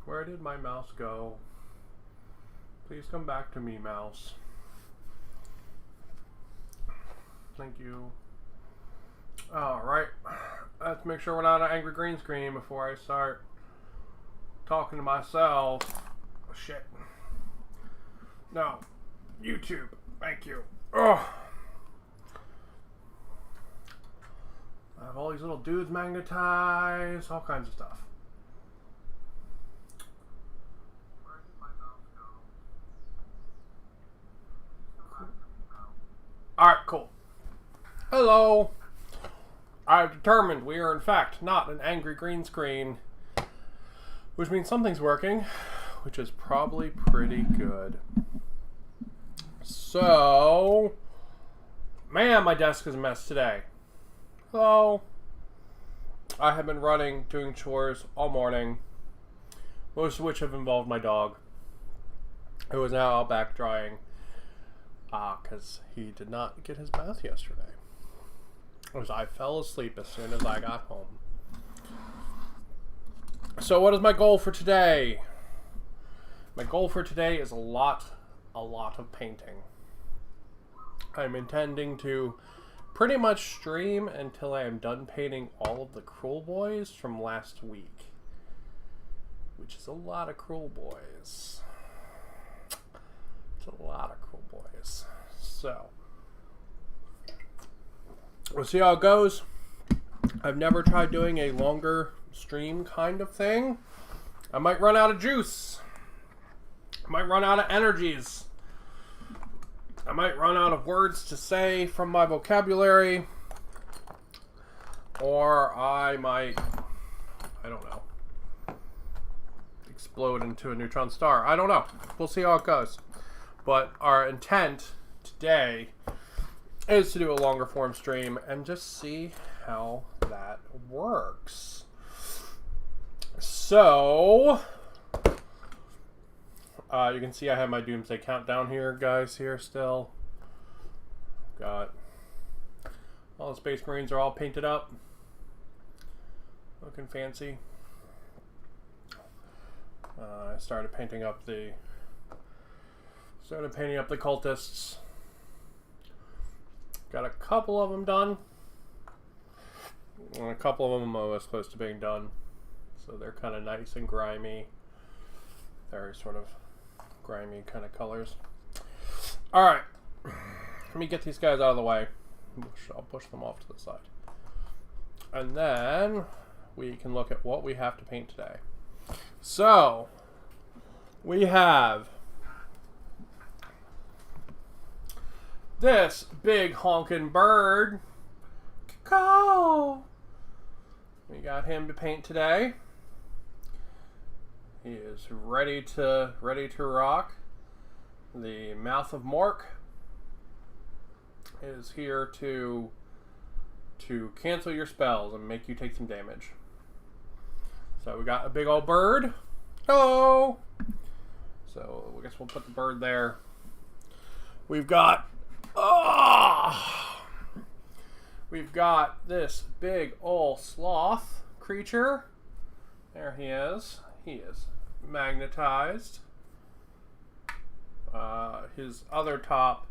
Where did my mouse go? Please come back to me, mouse. Thank you. Alright. Let's make sure we're not on an angry green screen before I start talking to myself. Oh, shit. No. YouTube. Thank you. Oh. I have all these little dudes magnetized. All kinds of stuff. Where did my mouse go? Alright, cool. Hello. I've determined we are in fact not an angry green screen, which means something's working, which is probably pretty good. So, man, my desk is a mess today. Hello. I have been doing chores all morning, most of which have involved my dog, who is now out back drying, because he did not get his bath yesterday. As I fell asleep as soon as I got home. So what is my goal for today? My goal for today is a lot of painting. I'm intending to pretty much stream until I am done painting all of the Cruel Boys from last week. Which is a lot of Cruel Boys. It's a lot of Cruel Boys. So we'll see how it goes. I've never tried doing a longer stream kind of thing. I might run out of juice. I might run out of energies. I might run out of words to say from my vocabulary. Or I might, I don't know, explode into a neutron star. I don't know. We'll see how it goes. But our intent today is to do a longer form stream and just see how that works. So, you can see I have my Doomsday Countdown here, guys, here still. Got all the Space Marines are all painted up. Looking fancy. I started painting up the cultists. Got a couple of them done. And a couple of them are close to being done. So they're kind of nice and grimy. Very sort of grimy kind of colors. Alright. Let me get these guys out of the way. I'll push them off to the side. And then we can look at what we have to paint today. So, we have this big honkin' bird. Caw. We got him to paint today. He is ready to rock. The Mouth of Mork is here to cancel your spells and make you take some damage. So we got a big old bird. Hello. So I guess we'll put the bird there. We've got we've got this big old sloth creature. There he is. He is magnetized. His other top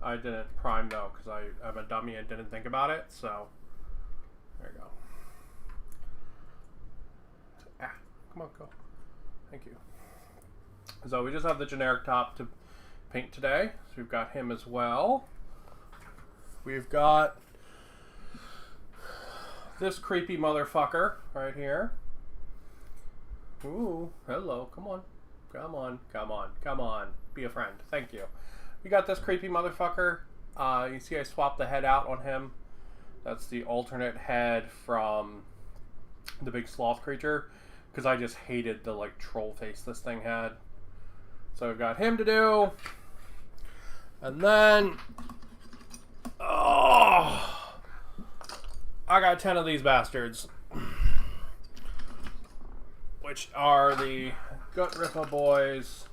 I didn't prime though because I'm a dummy and didn't think about it. So there you go. Come on, go. Thank you. So we just have the generic top to paint today. So we've got him as well. We've got this creepy motherfucker right here. Ooh, hello. Come on. Come on. Come on. Come on. Be a friend. Thank you. We got this creepy motherfucker. You see I swapped the head out on him. That's the alternate head from the big sloth creature. Because I just hated the like troll face this thing had. So we've got him to do. And then I got 10 of these bastards. Which are the Gut Ripper boys.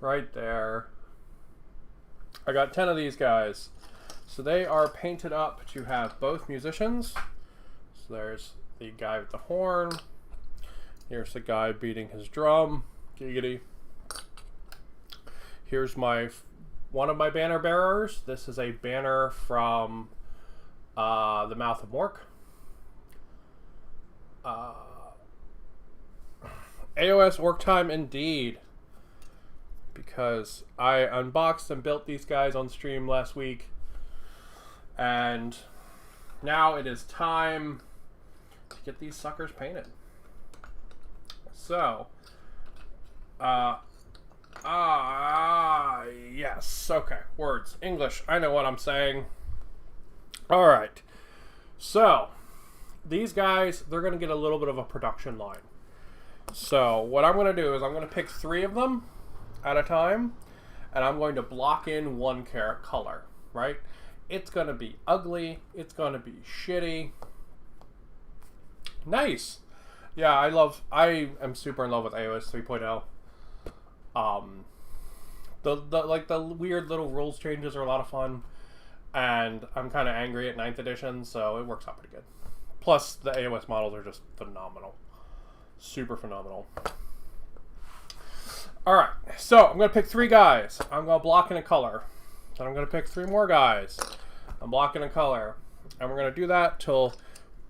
Right there. I got 10 of these guys. So they are painted up to have both musicians. So there's the guy with the horn. Here's the guy beating his drum. Giggity. Here's one of my banner bearers. This is a banner from the Mouth of Mork. AOS work time indeed. Because I unboxed and built these guys on stream last week. And now it is time to get these suckers painted. So, yes, okay, words, English, I know what I'm saying. All right, so these guys, they're going to get a little bit of a production line. So what I'm going to do is I'm going to pick 3 of them at a time, and I'm going to block in one color, right? It's going to be ugly, it's going to be shitty. Nice. Yeah, I am super in love with AOS 3.0. The weird little rules changes are a lot of fun, and I'm kind of angry at 9th edition, so it works out pretty good. Plus, the AOS models are just phenomenal. Super phenomenal. Alright, so I'm going to pick 3 guys. I'm going to block in a color. Then I'm going to pick 3 more guys. I'm blocking a color. And we're going to do that till a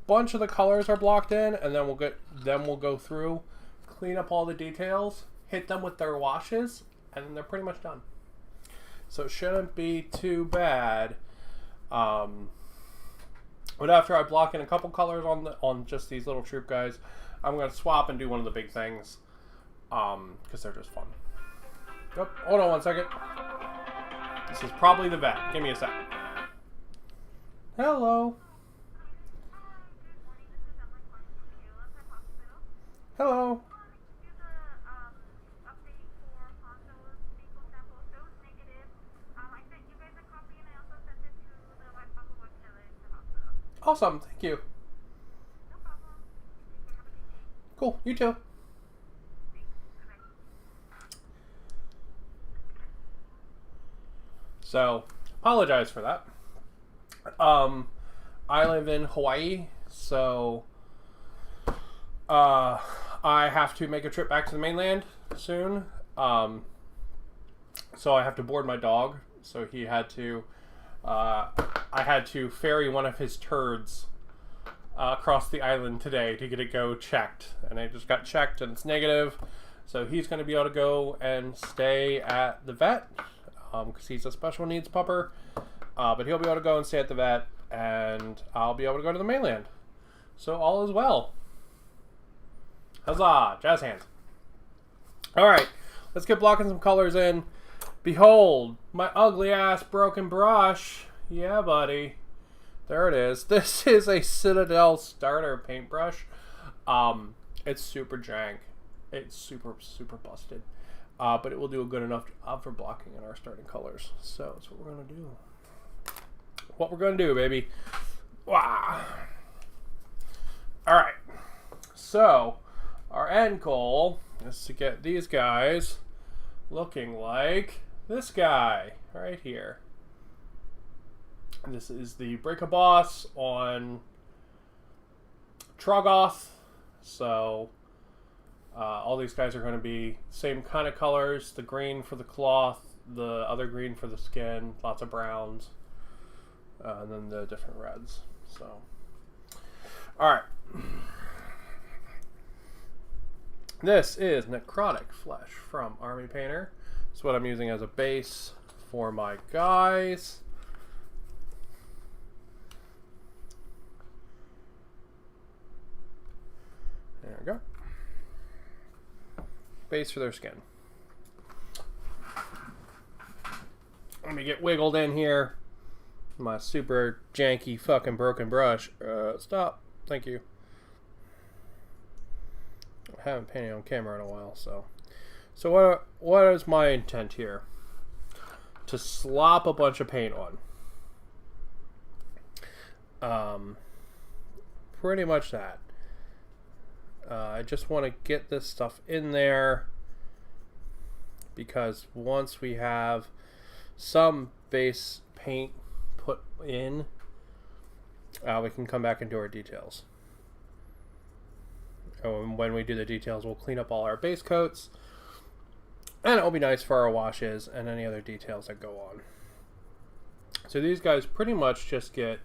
bunch of the colors are blocked in, and then we'll go through, clean up all the details, hit them with their washes, and then they're pretty much done. So it shouldn't be too bad. But after I block in a couple colors on just these little troop guys, I'm going to swap and do one of the big things. Because they're just fun. Oh, hold on one second. This is probably the vet. Give me a sec. Hello. Hello. Awesome, thank you. Cool, you too. So, apologize for that. I live in Hawaii, so I have to make a trip back to the mainland soon. So I have to board my dog. So he had to, I had to ferry one of his turds across the island today to get it checked. And it just got checked and it's negative. So he's going to be able to go and stay at the vet. Because he's a special needs pupper. But he'll be able to go and stay at the vet, and I'll be able to go to the mainland. So all is well. Huzzah! Jazz hands. Alright, let's get blocking some colors in. Behold, my ugly ass broken brush. Yeah, buddy. There it is. This is a Citadel starter paintbrush. It's super jank. It's super, super busted. But it will do a good enough job for blocking in our starting colors. So that's what we're going to do. What we're going to do, baby. Wow. Alright. So, our end goal is to get these guys looking like this guy right here. And this is the Break-A-Boss on Troggoth. So, all these guys are going to be same kind of colors. The green for the cloth, the other green for the skin, lots of browns, and then the different reds. So, alright. This is Necrotic Flesh from Army Painter. It's what I'm using as a base for my guys. There we go. Base for their skin. Let me get wiggled in here. My super janky fucking broken brush. Stop. Thank you. I haven't painted on camera in a while, so. So what is my intent here? To slop a bunch of paint on. Pretty much that. I just want to get this stuff in there because once we have some base paint put in, we can come back and do our details. And when we do the details, we'll clean up all our base coats. And it'll be nice for our washes and any other details that go on. So these guys pretty much just get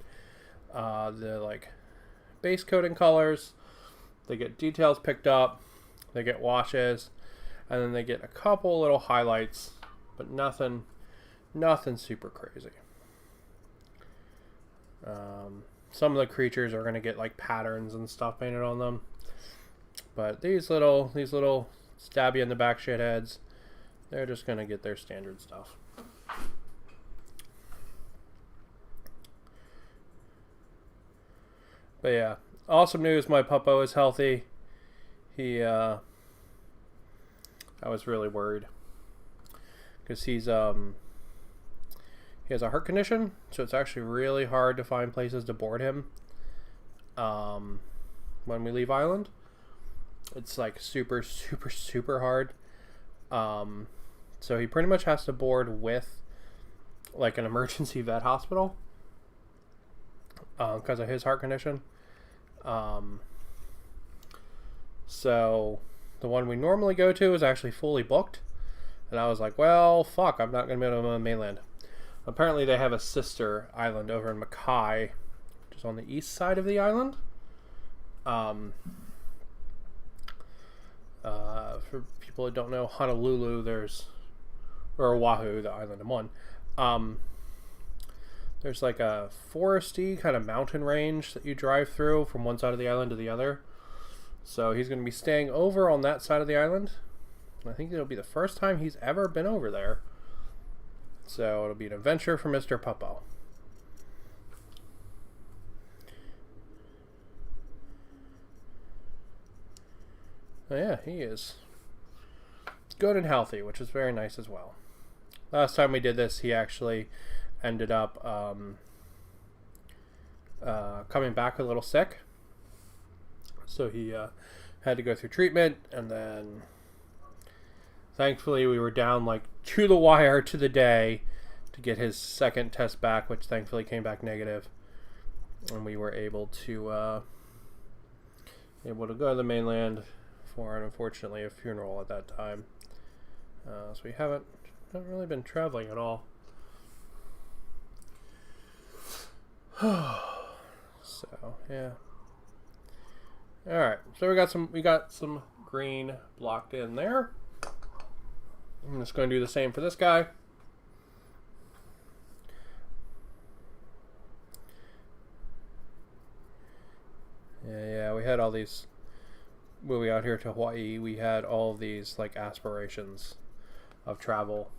the like base coating colors. They get details picked up. They get washes. And then they get a couple little highlights. But nothing super crazy. Some of the creatures are going to get like patterns and stuff painted on them. But these little stab you in the back shitheads, they're just going to get their standard stuff. But yeah, awesome news. My puppo is healthy. I was really worried because he has a heart condition, so it's actually really hard to find places to board him when we leave island. It's like super hard. So he pretty much has to board with like an emergency vet hospital because of his heart condition. So the one we normally go to is actually fully booked. And I was like, well, fuck, I'm not going to be able to go to the mainland. Apparently they have a sister island over in Mackay, which is on the east side of the island. For people that don't know, Honolulu, or Oahu, the island I'm on. There's like a foresty kind of mountain range that you drive through from one side of the island to the other. So he's going to be staying over on that side of the island. I think it'll be the first time he's ever been over there. So it'll be an adventure for Mr. Puppo. Oh yeah, he is good and healthy, which is very nice as well. Last time we did this, he actually ended up coming back a little sick. So he had to go through treatment, and then thankfully we were down like to the wire to the day to get his second test back, which thankfully came back negative, and we were able to go to the mainland for, unfortunately, a funeral at that time. So we haven't really been traveling at all. So yeah. All right, so we got some green blocked in there. I'm just going to do the same for this guy. Yeah, we had all these. When we out here to Hawaii, we had all of these like aspirations of travel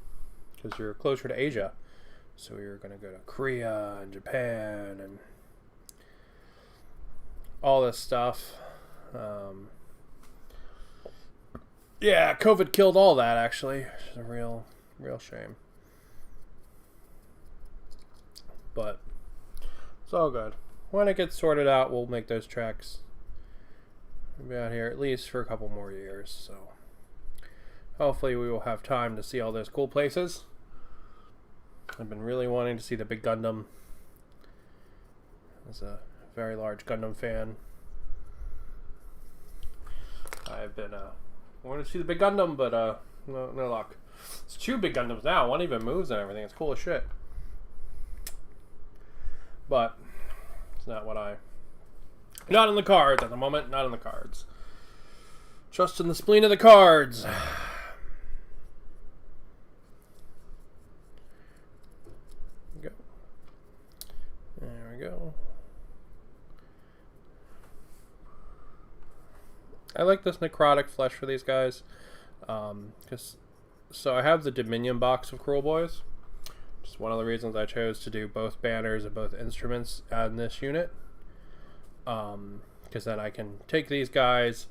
because you're closer to Asia. So we were going to go to Korea and Japan and all this stuff. Yeah, COVID killed all that, actually. It's a real shame. But it's all good. When it gets sorted out, we'll make those treks. We'll be out here at least for a couple more years, so hopefully we will have time to see all those cool places. I've been really wanting to see the big Gundam. As a very large Gundam fan, I've been wanting to see the big Gundam, but no luck. It's 2 big Gundams now. One even moves and everything. It's cool as shit. But it's not in the cards at the moment. Not in the cards. Trust in the spleen of the cards. There we go. I like this Necrotic Flesh for these guys. So I have the Dominion box of Cruel Boys. Just one of the reasons I chose to do both banners and both instruments in this unit. Because then I can take these guys,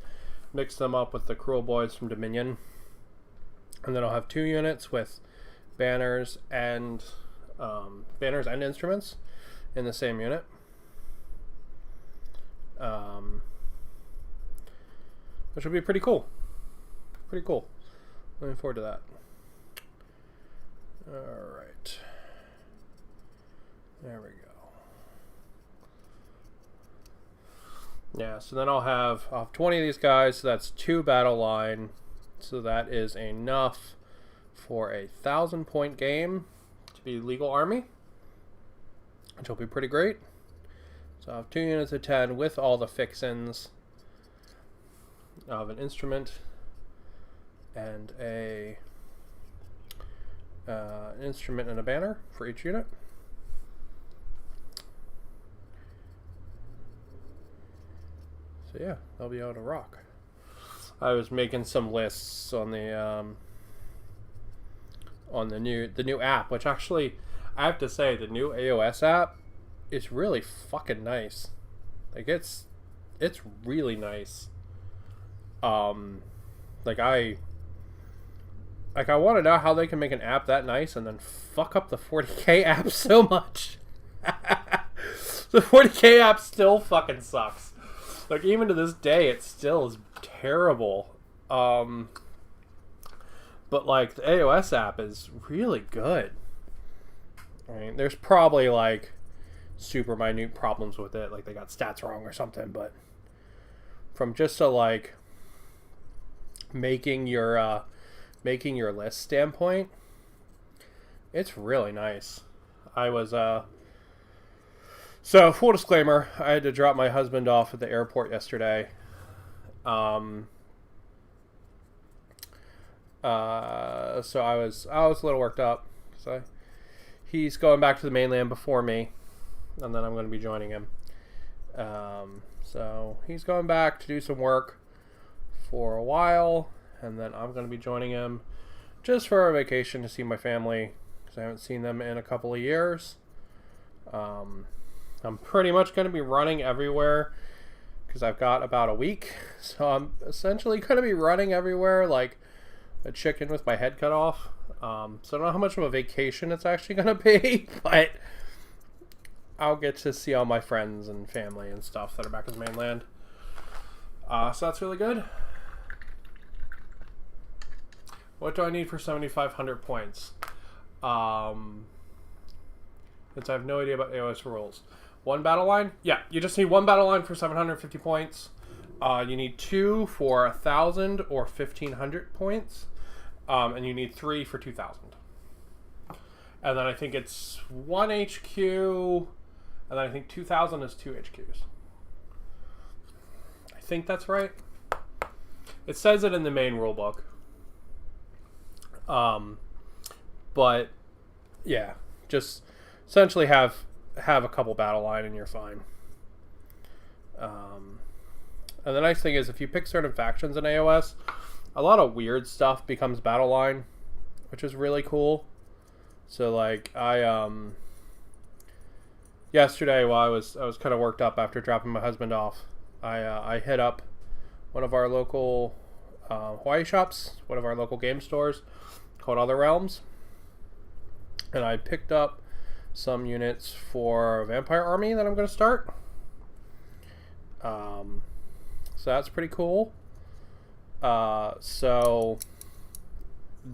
mix them up with the Cruel Boys from Dominion, and then I'll have 2 units with banners and instruments in the same unit. Which would be pretty cool. Pretty cool. Looking forward to that. Alright. There we go. Yeah, so then I'll have 20 of these guys, so that's 2 battle line. So that is enough for a 1,000-point game to be legal army, which will be pretty great. So I have 2 units of 10 with all the fixins of an instrument and an instrument and a banner for each unit. So yeah, they'll be able to rock. I was making some lists on the new app, which actually I have to say the new AOS app is really fucking nice. Like it's really nice. Like I want to know how they can make an app that nice and then fuck up the 40K app so much. The 40K app still fucking sucks. Like, even to this day, it still is terrible. But, like, the AOS app is really good. I mean, there's probably, like, super minute problems with it. Like, they got stats wrong or something. But from just a, like, making your list standpoint, it's really nice. I was, So, full disclaimer, I had to drop my husband off at the airport yesterday. So I was a little worked up. So he's going back to the mainland before me, and then I'm going to be joining him. So he's going back to do some work for a while, and then I'm going to be joining him just for a vacation to see my family, because I haven't seen them in a couple of years. I'm pretty much going to be running everywhere because I've got about a week. So I'm essentially going to be running everywhere like a chicken with my head cut off. So I don't know how much of a vacation it's actually going to be, but I'll get to see all my friends and family and stuff that are back in the mainland. So that's really good. What do I need for 7,500 points? Since I have no idea about AOS rules. 1 battle line? Yeah, you just need 1 battle line for 750 points. You need 2 for 1,000 or 1,500 points. And you need 3 for 2,000. And then I think it's 1 HQ. And then I think 2,000 is 2 HQs. I think that's right. It says it in the main rulebook. But yeah, just essentially have a couple battle line and you're fine. And the nice thing is if you pick certain factions in AOS, a lot of weird stuff becomes battle line, which is really cool. So like I yesterday while I was kind of worked up after dropping my husband off, I hit up one of our local Hawaii shops, one of our local game stores called Other Realms, and I picked up some units for a vampire army that I'm going to start. So that's pretty cool. So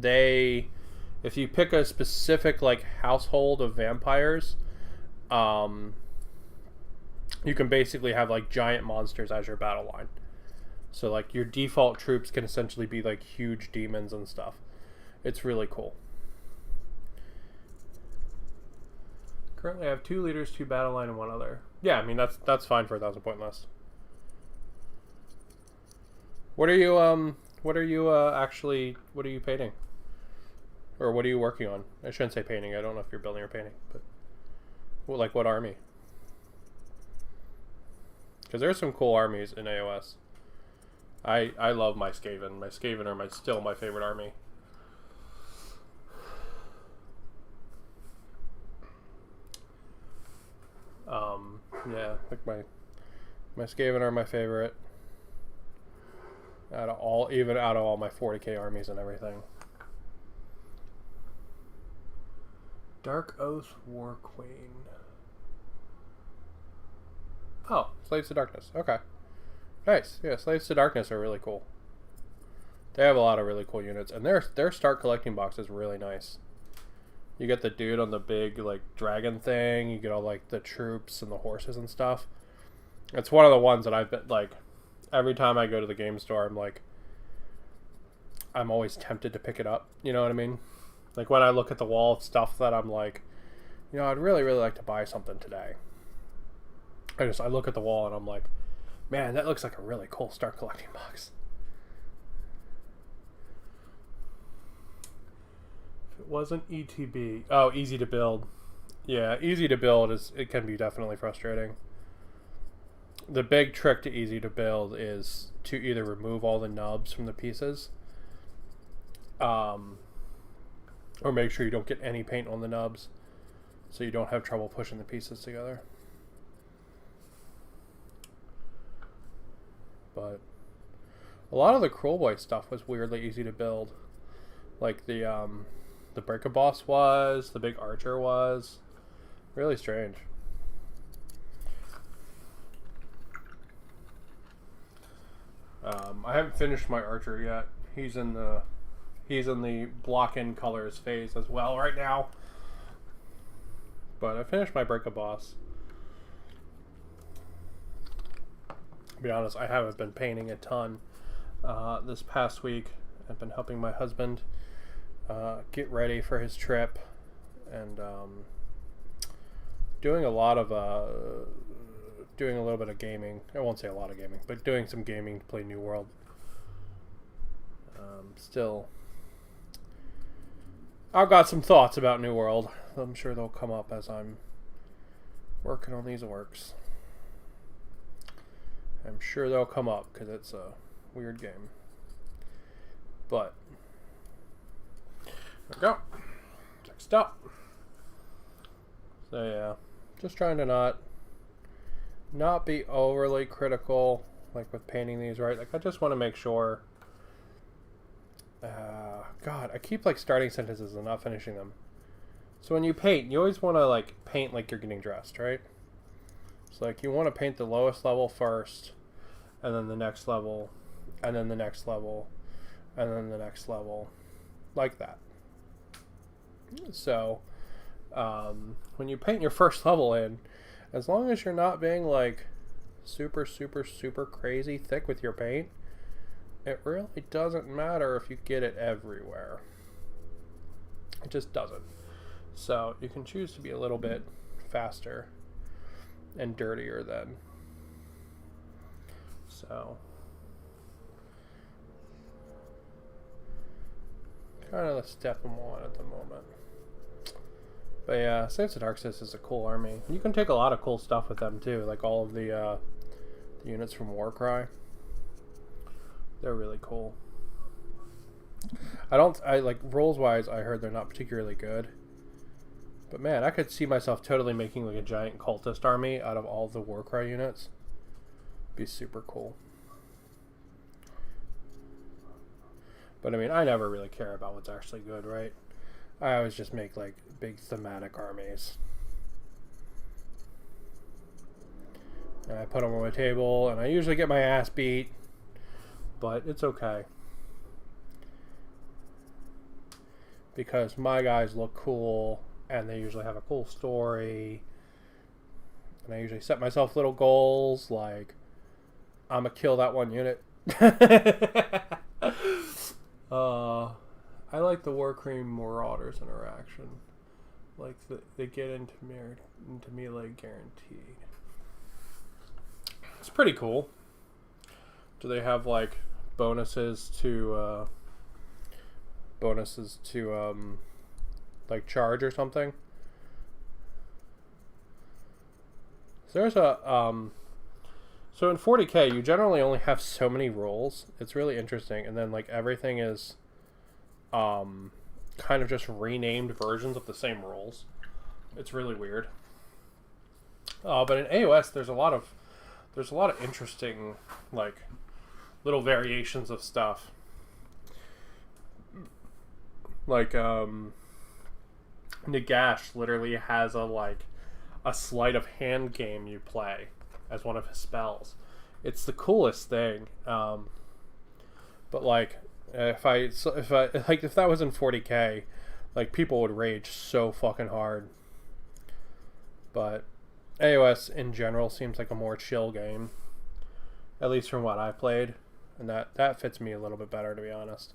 if you pick a specific like household of vampires, you can basically have like giant monsters as your battle line. So like your default troops can essentially be like huge demons and stuff. It's really cool. Currently, I have 2 leaders, 2 battle line, and 1 other. Yeah, I mean that's fine for a 1,000-point list. What are you painting, or what are you working on? I shouldn't say painting. I don't know if you're building or painting, but what army? Because there's some cool armies in AOS. I love my Skaven. My Skaven are still my favorite army. Yeah, like my Skaven are my favorite. Out of all my 40k armies and everything. Dark Oath War Queen. Oh, Slaves to Darkness. Okay. Nice. Yeah, Slaves to Darkness are really cool. They have a lot of really cool units, and their start collecting box is really nice. You get the dude on the big like dragon thing. You get all like the troops and the horses and stuff. It's one of the ones that I've been, like, every time I go to the game store, I'm always tempted to pick it up. You know what I mean? Like, when I look at the wall of stuff that I'm like, you know, I'd really, really like to buy something today. I look at the wall and I'm like, man, that looks like a really cool Start Collecting box. If it wasn't ETB. Oh, easy to build. Yeah, easy to build it can be definitely frustrating. The big trick to easy to build is to either remove all the nubs from the pieces, or make sure you don't get any paint on the nubs, so you don't have trouble pushing the pieces together. But a lot of the Cruel Boy stuff was weirdly easy to build. Like the Break-A-Boss was, the big archer was. Really strange. I haven't finished my archer yet. He's in the block-in colors phase as well right now. But I finished my Break-A-Boss. To be honest, I haven't been painting a ton this past week. I've been helping my husband get ready for his trip, and doing a little bit of gaming. I won't say a lot of gaming, but doing some gaming to play New World. Still, I've got some thoughts about New World. I'm sure they'll come up as I'm working on these orcs. I'm sure they'll come up because it's a weird game. But there we go. Next up. So yeah, just trying to not be overly critical, like with painting these, right? Like I just want to make sure. God, I keep like starting sentences and not finishing them. So when you paint, you always want to like paint like you're getting dressed, right? So like you want to paint the lowest level first, and then the next level, and then the next level, and then the next level, like that. So when you paint your first level in, as long as you're not being like super, super, super crazy thick with your paint, it really doesn't matter if you get it everywhere. It just doesn't. So you can choose to be a little bit faster and dirtier then. So kind of the step I'm on at the moment. But yeah, Saints of Darkness is a cool army. You can take a lot of cool stuff with them too, like all of the units from Warcry. They're really cool. I like rules wise, I heard they're not particularly good. But man, I could see myself totally making like a giant cultist army out of all the Warcry units. Be super cool. But I mean, I never really care about what's actually good, right? I always just make like big thematic armies. And I put them on my table, and I usually get my ass beat, but it's okay. Because my guys look cool, and they usually have a cool story. And I usually set myself little goals, like, I'm gonna kill that one unit. I like the Warcream Marauders interaction. Like, they get into melee guaranteed. It's pretty cool. Do they have, like, bonuses to like, charge or something? There's a, so in 40k, you generally only have so many rolls. It's really interesting. And then, like, everything is, kind of just renamed versions of the same rolls. It's really weird. But in AOS, there's a lot of interesting, like, little variations of stuff. Like, Nagash literally has a sleight of hand game you play as one of his spells. It's the coolest thing. But like, if that was in 40k, like, people would rage so fucking hard. But AOS in general seems like a more chill game, at least from what I've played, and that fits me a little bit better, to be honest.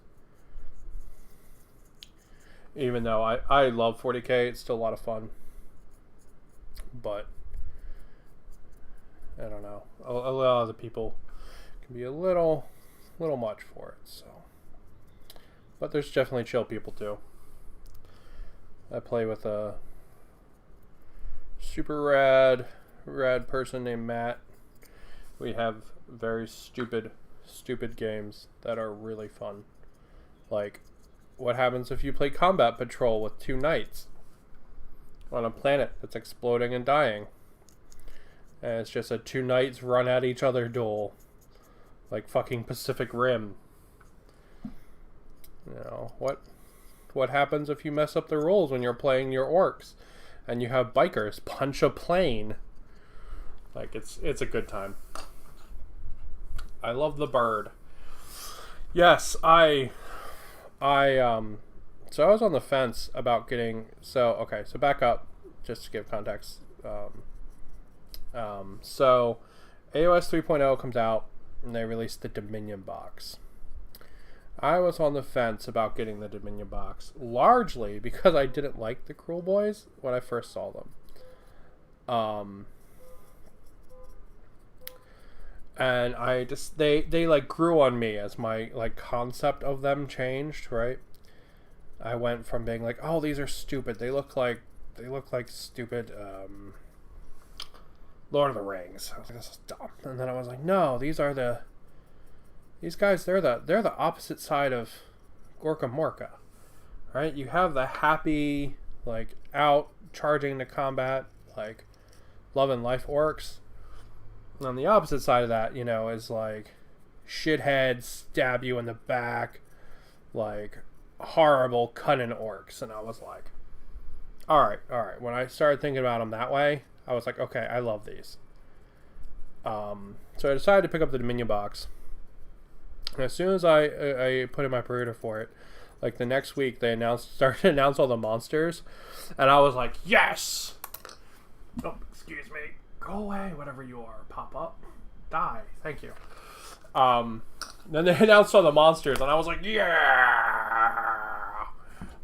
Even though I love 40k, it's still a lot of fun, but I don't know. A lot of the people can be a little much for it. So, but there's definitely chill people too. I play with a super rad person named Matt. We have very stupid games that are really fun. Like, what happens if you play Combat Patrol with 2 knights on a planet that's exploding and dying? And it's just a 2 knights run at each other duel. Like fucking Pacific Rim. You know, what happens if you mess up the rules when you're playing your orcs and you have bikers punch a plane? Like, it's a good time. I love the bird. Yes, so I was on the fence about getting, so back up just to give context. So AOS 3.0 comes out and they released the Dominion box. I was on the fence about getting the Dominion box, largely because I didn't like the Cruel Boys when I first saw them. And I just, they like grew on me as my like concept of them changed, right? I went from being like, oh, these are stupid. They look like stupid Lord of the Rings. I was like, this is dumb. And then I was like, no, these guys, they're the opposite side of Gorka Morka, right? You have the happy, like, out charging to combat, like, love and life orcs. And on the opposite side of that, you know, is like shitheads stab you in the back, like horrible cunning orcs. And I was like, all right. When I started thinking about them that way, I was like, okay, I love these. So I decided to pick up the Dominion box. And as soon as I put in my pre-order for it, like the next week, they started to announce all the monsters, and I was like, yes! Oh, excuse me. Go away, whatever you are. Pop up. Die. Thank you. Then they announced all the monsters, and I was like, yeah!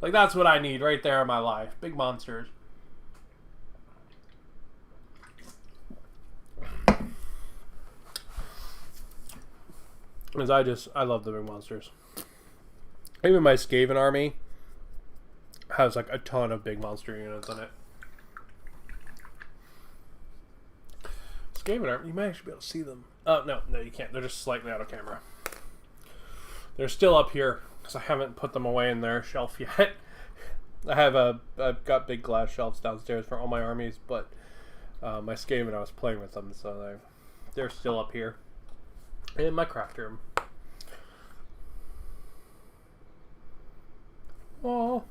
Like, that's what I need right there in my life. Big monsters. Because I love the big monsters. Even my Skaven army has like a ton of big monster units in it. Skaven army, you might actually be able to see them. Oh, no, you can't. They're just slightly out of camera. They're still up here because I haven't put them away in their shelf yet. I've got big glass shelves downstairs for all my armies, but my Skaven, I was playing with them, so they're still up here in my craft room. Oh.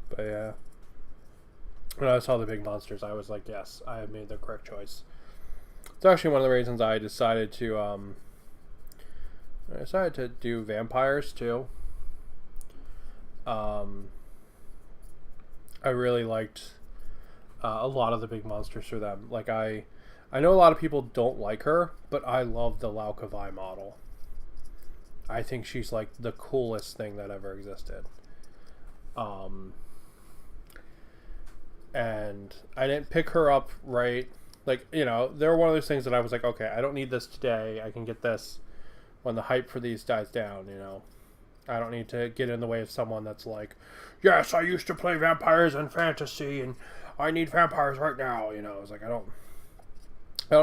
But yeah, when I saw the big monsters, I was like, yes, I have made the correct choice. It's actually one of the reasons I decided to do vampires too. I really liked a lot of the big monsters for them. Like I know a lot of people don't like her, but I love the Laukavai model. I think she's like the coolest thing that ever existed. And I didn't pick her up right. Like, you know, they're one of those things that I was like, okay, I don't need this today. I can get this when the hype for these dies down, you know. I don't need to get in the way of someone that's like, yes, I used to play vampires in fantasy and I need vampires right now, you know. I was like, I don't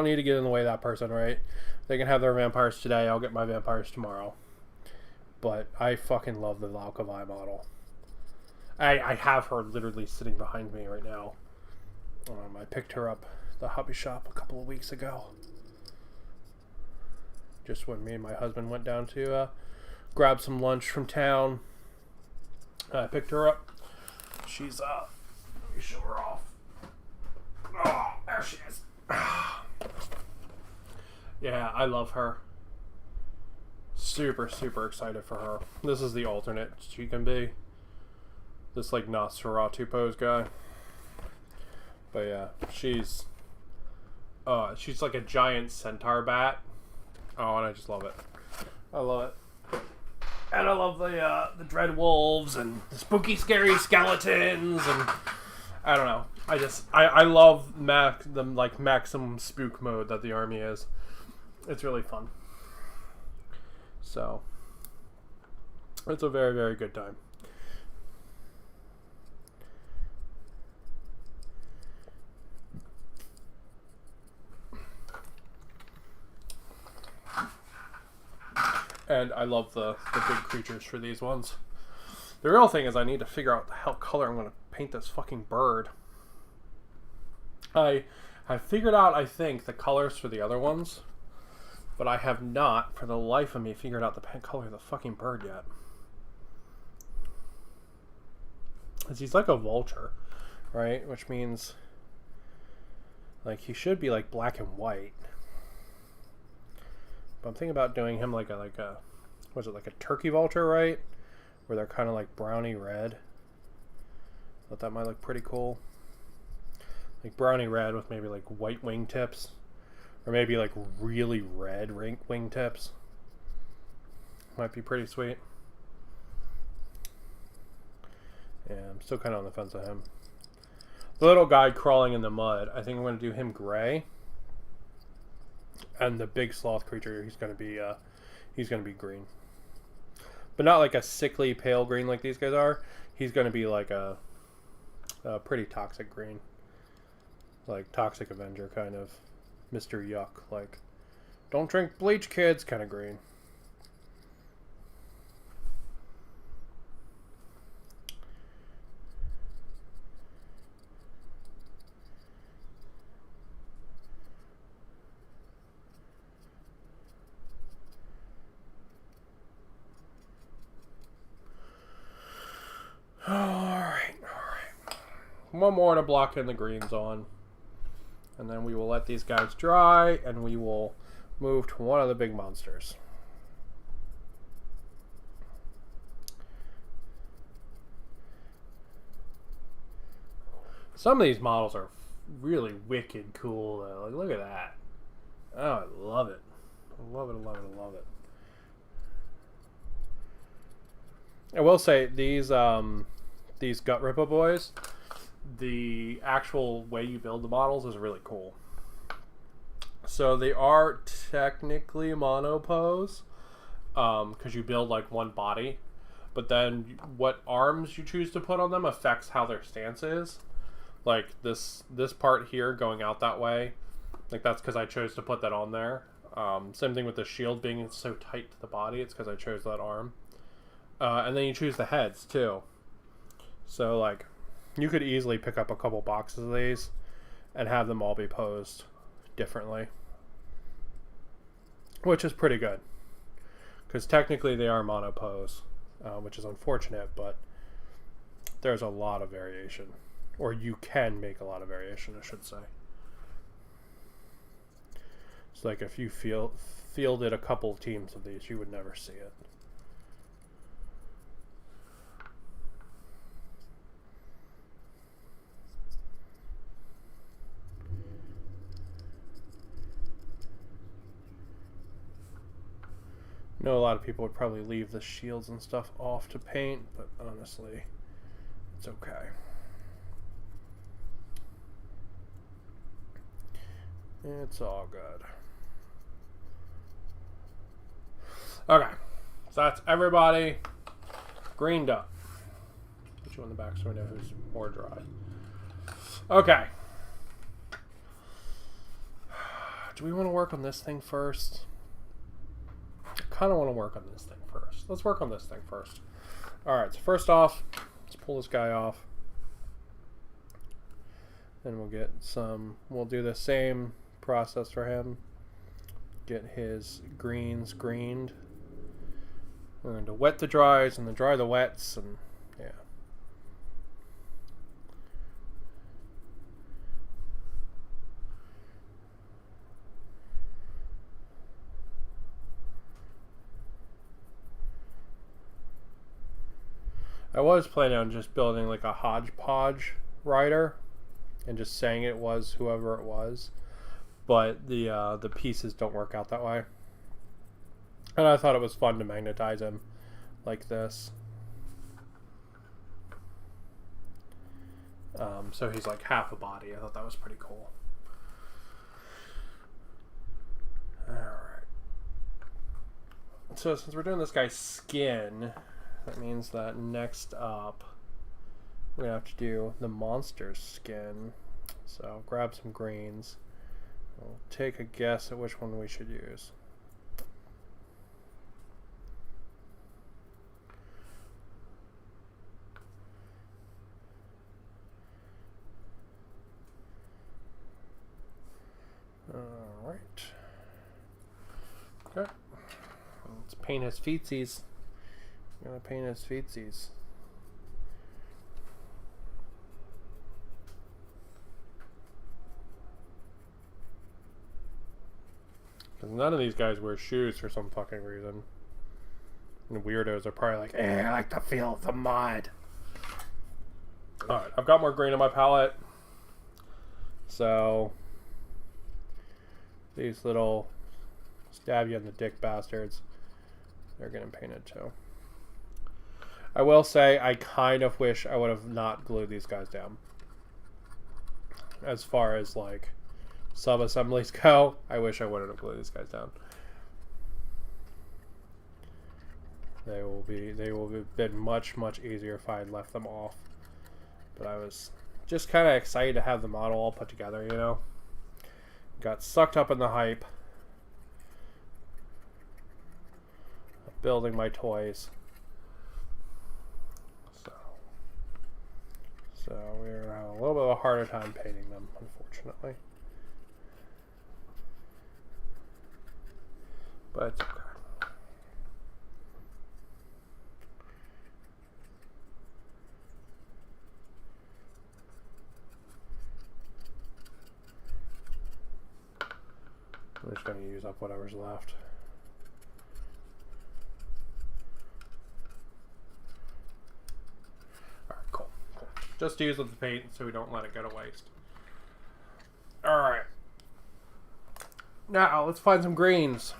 need to get in the way of that person, right? They can have their vampires today, I'll get my vampires tomorrow. But I fucking love the Laukavai model. I have her literally sitting behind me right now. I picked her up at the hobby shop a couple of weeks ago. Just when me and my husband went down to grab some lunch from town. I picked her up. She's let me show her off. Oh, there she is. Yeah, I love her. super, super excited for her. This is the alternate she can be. This, like, Nosferatu pose guy. But yeah, she's like a giant centaur bat. Oh, and I just love it. I love it. And I love the dread wolves and the spooky, scary skeletons, and I don't know. I love the like maximum spook mode that the army is. It's really fun. So it's a very, very good time. And I love the big creatures for these ones. The real thing is I need to figure out the hell color I'm going to paint this fucking bird. I have figured out, I think, the colors for the other ones. But I have not, for the life of me, figured out the color of the fucking bird yet. Because he's like a vulture, right? Which means, like, he should be, like, black and white. But I'm thinking about doing him like a was it like a turkey vulture, right? Where they're kind of like browny red. Thought that might look pretty cool. Like browny red with maybe like white wingtips. Or maybe like really red wingtips. Might be pretty sweet. Yeah, I'm still kind of on the fence with him. The little guy crawling in the mud, I think I'm going to do him gray. And the big sloth creature, he's going to be green. But not like a sickly pale green like these guys are. He's going to be like a pretty toxic green. Like Toxic Avenger kind of. Mr. Yuck. Like, don't drink bleach, kids kind of green. Alright. One more to block in the greens on. And then we will let these guys dry, and we will move to one of the big monsters. Some of these models are really wicked cool, though. Like, look at that. Oh, I love it. I love it, I love it, I love it. I will say, these Gut Ripper boys, the actual way you build the models is really cool. So they are technically monopose, because you build like one body, but then what arms you choose to put on them affects how their stance is. Like this part here going out that way, like that's because I chose to put that on there. Same thing with the shield being so tight to the body, it's because I chose that arm. And then you choose the heads too. So like, you could easily pick up a couple boxes of these and have them all be posed differently, which is pretty good because technically they are monopose, which is unfortunate, but there's a lot of variation, or you can make a lot of variation, I should say. It's like if you fielded a couple teams of these, you would never see it. I know a lot of people would probably leave the shields and stuff off to paint, but honestly, it's okay. It's all good. Okay, so that's everybody greened up. Put you on the back so we know who's more dry. Okay. Do we want to work on this thing first? I kind of want to work on this thing first. Let's work on this thing first. Alright, so first off, let's pull this guy off. And we'll get some, we'll do the same process for him. Get his greens greened. We're going to wet the dries and then dry the wets, and yeah. I was planning on just building like a hodgepodge rider and just saying it was whoever it was, but the pieces don't work out that way. And I thought it was fun to magnetize him like this. So he's like half a body. I thought that was pretty cool. Alright. So since we're doing this guy's skin, that means that next up we're going to have to do the monster's skin. So grab some greens. We'll take a guess at which one we should use. Alright. Okay. Let's paint his feetsies. I'm gonna paint his feetsies. Because none of these guys wear shoes for some fucking reason. And weirdos are probably like, I like the feel of the mud. Alright, I've got more green on my palette. So these little stab you in the dick bastards, they're getting painted too. I will say I kind of wish I would have not glued these guys down. As far as like sub-assemblies go, I wish I wouldn't have glued these guys down. They will have been much easier if I had left them off. But I was just kind of excited to have the model all put together, you know. Got sucked up in the hype of building my toys. So we're having a little bit of a harder time painting them, unfortunately. But it's okay. I'm just going to use up whatever's left. Alright, cool. Just use up the paint so we don't let it go to waste. Alright. Now, let's find some greens.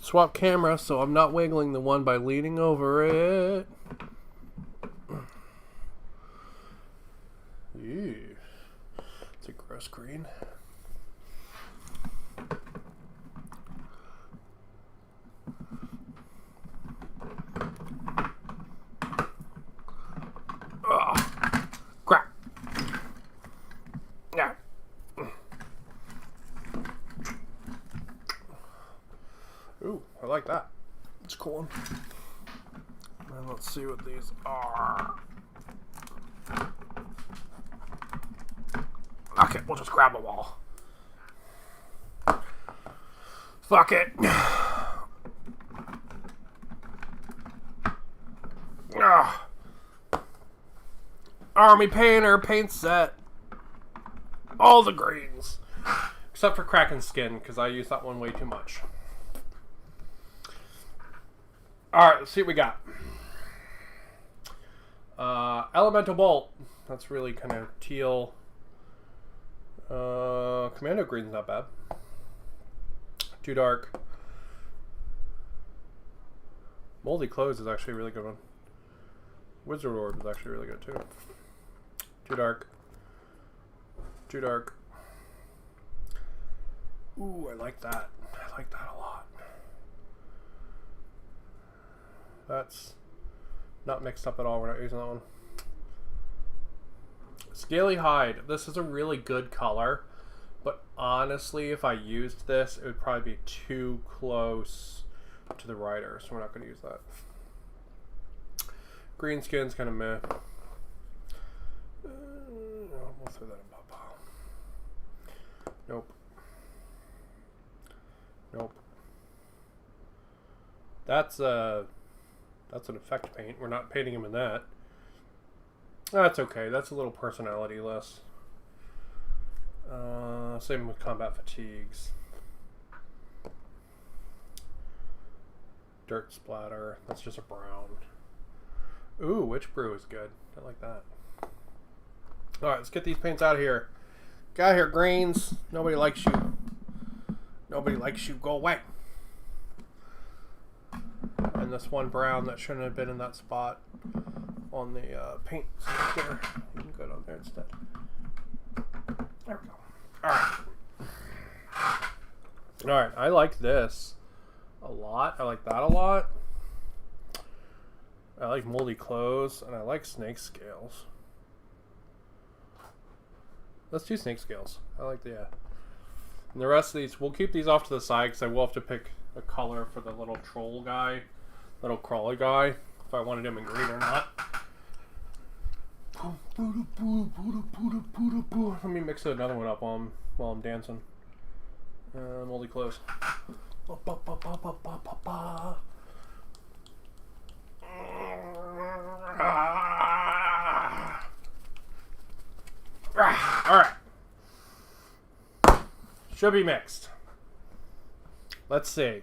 Swap camera so I'm not wiggling the one by leaning over it. Ew. It's a gross green. Ugh. Crap. Yeah. Ooh, I like that. It's cool. And let's see what these are. Okay, we'll just grab them all. Fuck it. Ugh. Army painter paint set. All the greens. Except for Kraken skin, because I use that one way too much. Alright, let's see what we got. Elemental Bolt. That's really kind of teal. Commando green's not bad. Too dark. Moldy Clothes is actually a really good one. Wizard Orb is actually really good too. Too dark. Too dark. Ooh, I like that. I like that a lot. That's not mixed up at all. We're not using that one. Scaly Hide. This is a really good color, but honestly, if I used this, it would probably be too close to the rider, so we're not going to use that. Green skin's kind of meh. We'll throw that in my pile. Nope. Nope. That's an effect paint. We're not painting him in that. That's okay. That's a little personality less. Same with combat fatigues. Dirt splatter. That's just a brown. Ooh, witch brew is good. I like that. Alright, let's get these paints out of here. Get out of here, greens. Nobody likes you. Nobody likes you. Go away. And this one brown that shouldn't have been in that spot on the paint sticker. You can go down there instead. There we go. Alright. Alright, I like this a lot. I like that a lot. I like moldy clothes, and I like snake scales. Let's do snake scales. I like the, yeah. And the rest of these, we'll keep these off to the side, because I will have to pick a color for the little troll guy, little crawler guy, if I wanted him in green or not. Let me mix another one up while I'm dancing. Moldy clothes. Alright. Should be mixed. Let's see.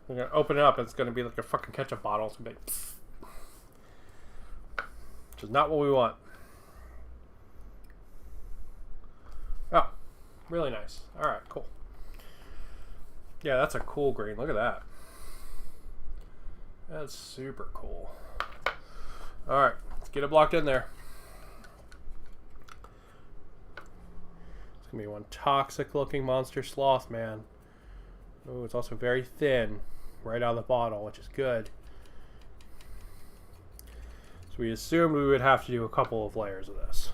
We're going to open it up. It's going to be like a fucking ketchup bottle. It's going to be... which is not what we want. Oh. Really nice. Alright, cool. Yeah, that's a cool green. Look at that. That's super cool. Alright, let's get it blocked in there. It's going to be one toxic looking monster sloth, man. Oh, it's also very thin right out of the bottle, which is good. So we assumed we would have to do a couple of layers of this.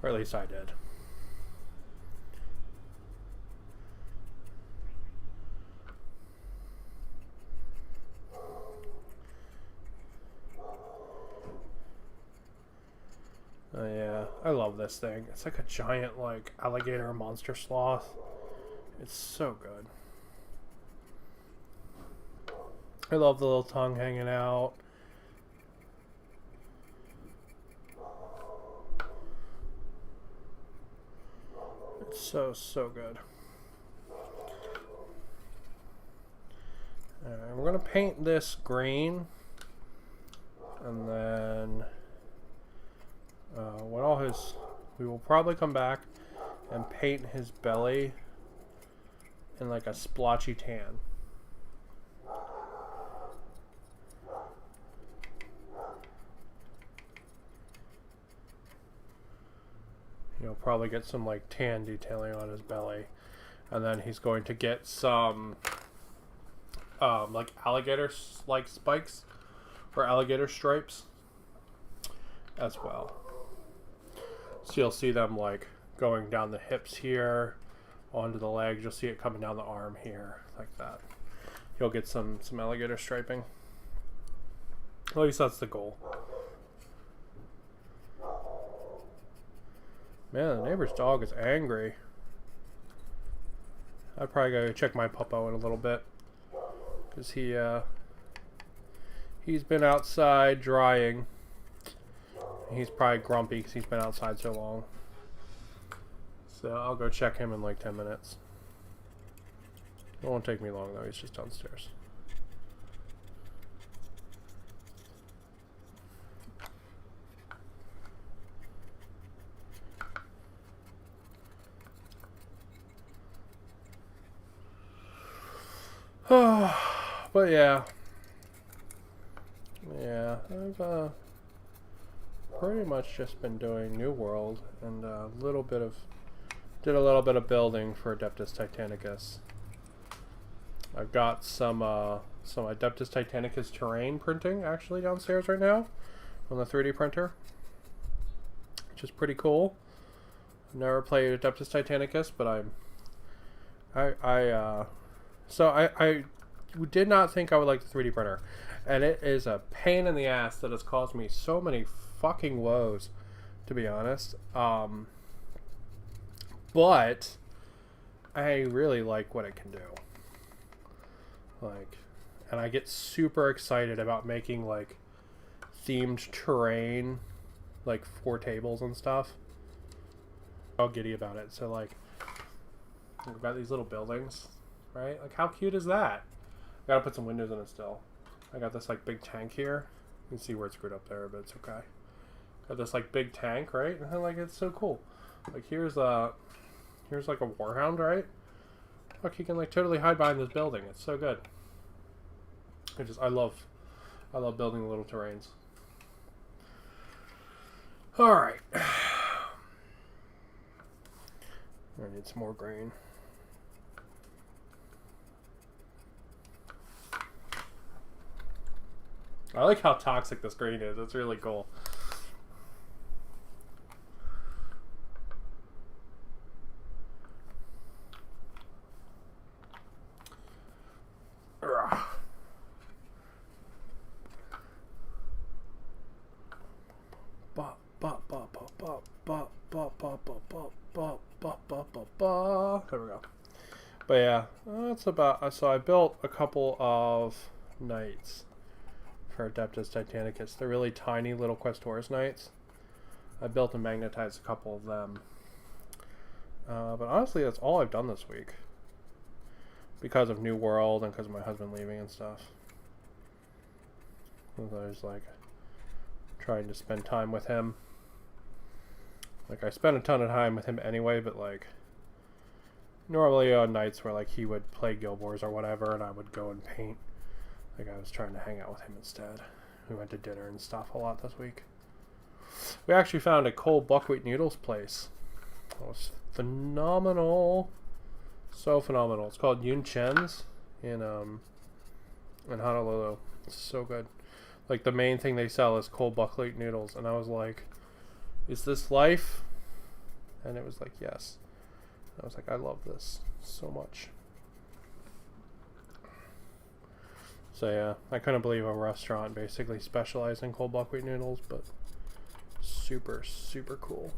Or at least I did. Oh yeah, I love this thing. It's like a giant, like, alligator monster sloth. It's so good. I love the little tongue hanging out. It's so good. Alright, we're gonna paint this green, and then we will probably come back and paint his belly in like a splotchy tan. You'll probably get some like tan detailing on his belly, and then he's going to get some like alligator like spikes or alligator stripes as well. So you'll see them like going down the hips here onto the legs. You'll see it coming down the arm here like that. You'll get some alligator striping. At least that's the goal. Man, the neighbor's dog is angry. I'd probably go check my puppo in a little bit, because he's been outside drying. He's probably grumpy because he's been outside so long. So I'll go check him in like 10 minutes. It won't take me long though, he's just downstairs. But yeah. Yeah, I've pretty much just been doing New World and did a little bit of building for Adeptus Titanicus. I've got some Adeptus Titanicus terrain printing actually downstairs right now on the 3D printer, which is pretty cool. I've never played Adeptus Titanicus, but I did not think I would like the 3D printer, and it is a pain in the ass that has caused me so many fucking woes, to be honest. But I really like what it can do. Like, and I get super excited about making like themed terrain, like for tables and stuff. I'm all giddy about it. So like, we've got these little buildings, right? Like, how cute is that? I gotta put some windows in it still. I got this like big tank here. You can see where it's screwed up there, but it's okay. Got this like big tank, right? And like, it's so cool. Like, here's like a warhound, right? Look, you can like totally hide behind this building. It's so good. I love building little terrains. All right. I need some more grain. I like how toxic this grain is. It's really cool. There we go. But yeah, that's about. So I built a couple of knights for Adeptus Titanicus. They're really tiny little Questoris knights. I built and magnetized a couple of them. But honestly, that's all I've done this week. Because of New World and because of my husband leaving and stuff. I was like trying to spend time with him. Like, I spent a ton of time with him anyway, but like normally on nights where like he would play Guild Wars or whatever and I would go and paint, like I was trying to hang out with him instead. We went to dinner and stuff a lot this week. We actually found a cold buckwheat noodles place. It was phenomenal. So phenomenal. It's called Yun Chen's in Honolulu. It's so good. Like, the main thing they sell is cold buckwheat noodles, and I was like, is this life? And it was like, yes. I was like, I love this so much. So yeah, I couldn't believe a restaurant basically specialized in cold buckwheat noodles, but super, super cool.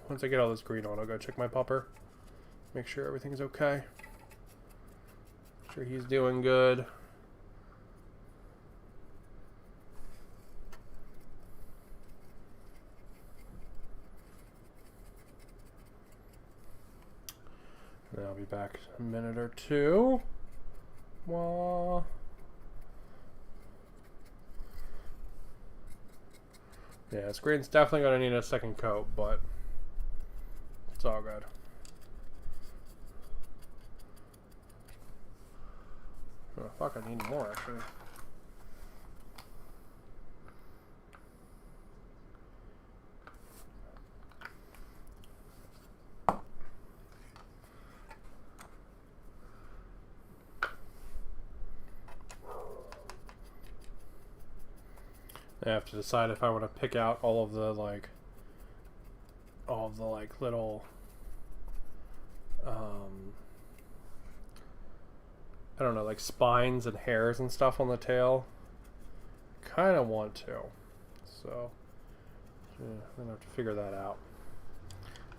Once I get all this green on, I'll go check my pupper. Make sure everything's okay. Make sure he's doing good. And I'll be back in a minute or two. Wah. Yeah, screen's definitely going to need a second coat, but it's all good. Oh, fuck, I need more, actually. I have to decide if I want to pick out all of the little I don't know, like spines and hairs and stuff on the tail. Kind of want to, so yeah, I'm gonna have to figure that out.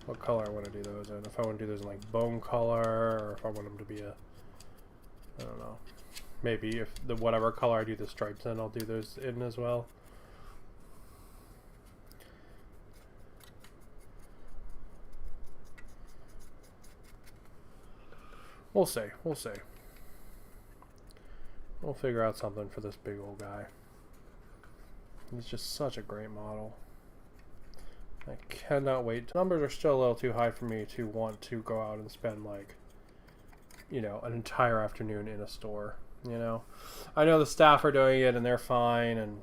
What color I want to do those in? If I want to do those in like bone color, or if I want them to be I don't know. Maybe if whatever color I do the stripes in, I'll do those in as well. We'll see. We'll see. We'll figure out something for this big old guy. He's just such a great model. I cannot wait. Numbers are still a little too high for me to want to go out and spend, like, you know, an entire afternoon in a store. You know, I know the staff are doing it and they're fine, and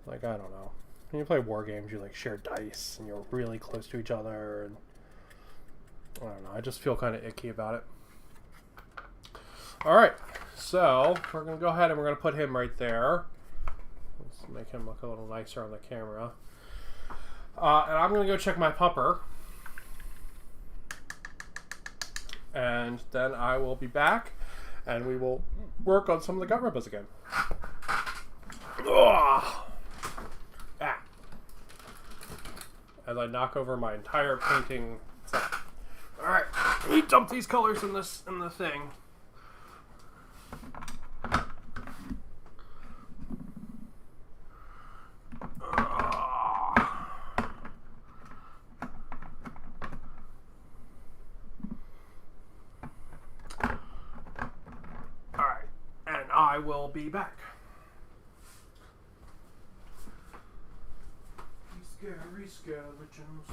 like, I don't know. When you play war games, you like share dice and you're really close to each other, and I don't know. I just feel kind of icky about it. All right, so we're gonna go ahead and we're gonna put him right there. Let's make him look a little nicer on the camera. And I'm gonna go check my pupper, and then I will be back. And we will work on some of the gut ribbons again. Ugh. Ah. as I knock over my entire painting set. Alright, let me dump these colors in the thing. Alright, and I will be back. Scary skeletons.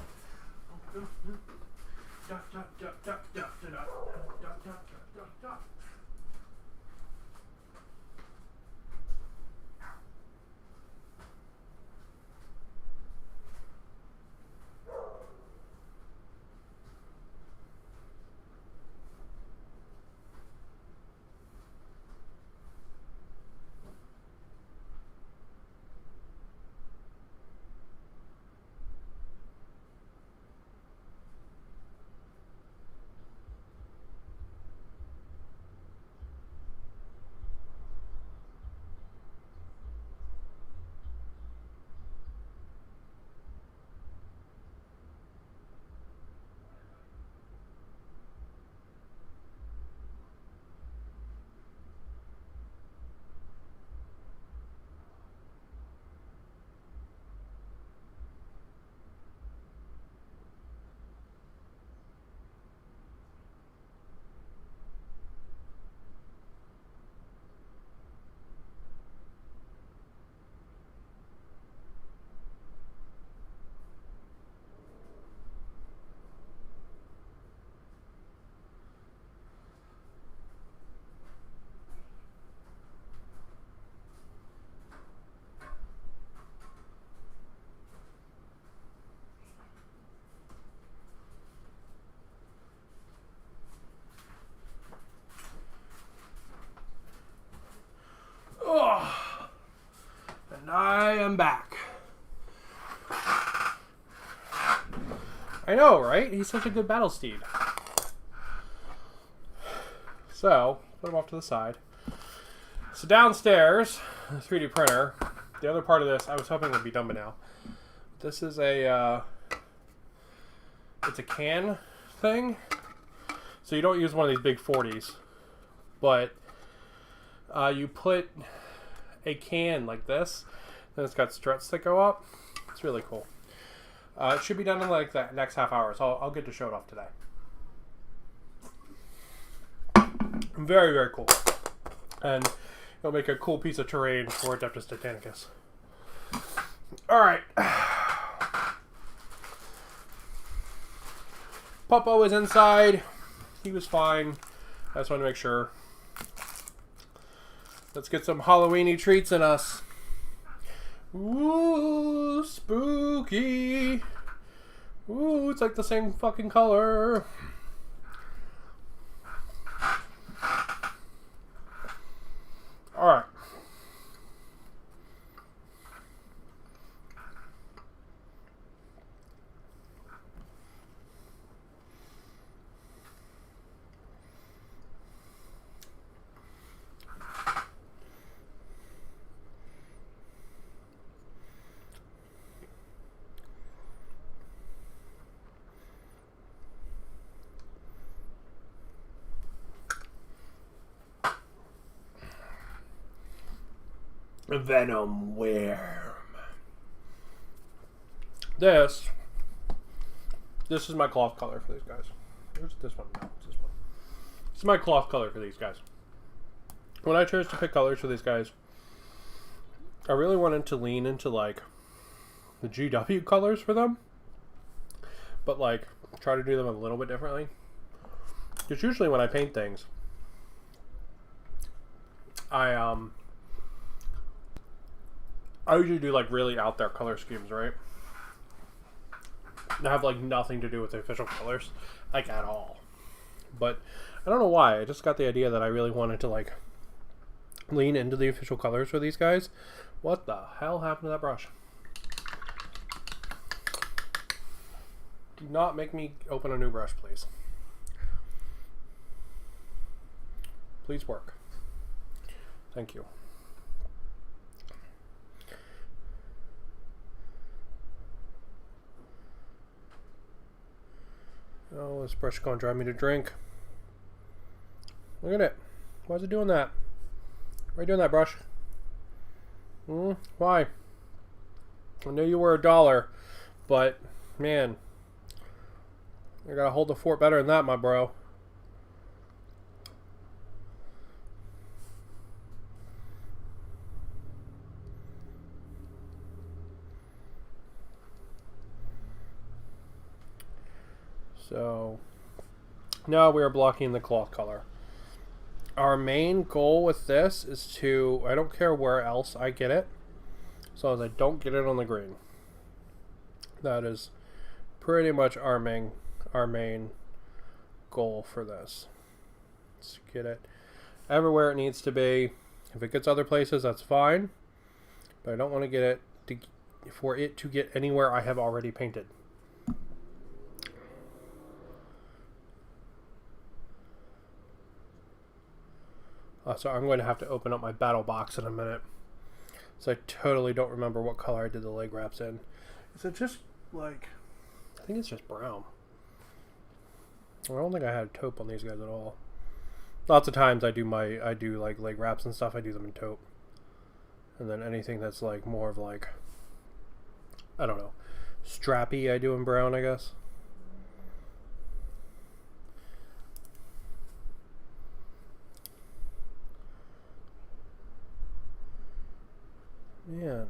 And I am back. I know, right? He's such a good battle steed. So, put him off to the side. So downstairs, the 3D printer. The other part of this, I was hoping would be done by now. This is a, it's a can thing. So you don't use one of these big 40s. But you put a can like this, then it's got struts that go up. It's really cool. It should be done in like the next half hour, so I'll get to show it off today. Very, very cool. And it'll make a cool piece of terrain for Adeptus Titanicus. Alright. Puppo is inside. He was fine. I just want to make sure. Let's get some Halloween-y treats in us. Ooh, spooky. Ooh, it's like the same fucking color. Alright. Venom worm. This is my cloth color for these guys. Where's this one? No, it's this one. This is my cloth color for these guys. When I chose to pick colors for these guys, I really wanted to lean into like the GW colors for them, but like try to do them a little bit differently. Because usually when I paint things, I usually do like really out there color schemes, right? That have like nothing to do with the official colors, like at all. But I don't know why. I just got the idea that I really wanted to like lean into the official colors for these guys. What the hell happened to that brush? Do not make me open a new brush, please. Please work. Thank you. Oh, this brush is going to drive me to drink. Look at it. Why is it doing that? Why are you doing that, brush? Why? I knew you were $1, but man, I gotta hold the fort better than that, my bro. So now we are blocking the cloth color. Our main goal with this is to, I don't care where else I get it, as long as I don't get it on the green. That is pretty much our main goal for this. Let's get it everywhere it needs to be. If it gets other places, that's fine, but I don't want to get it for it to get anywhere I have already painted. So I'm going to have to open up my battle box in a minute. So I totally don't remember what color I did the leg wraps in. Is it just like, I think it's just brown. I don't think I had taupe on these guys at all. Lots of times I do like leg wraps and stuff, I do them in taupe. And then anything that's like more of like, I don't know, strappy, I do in brown, I guess. Man.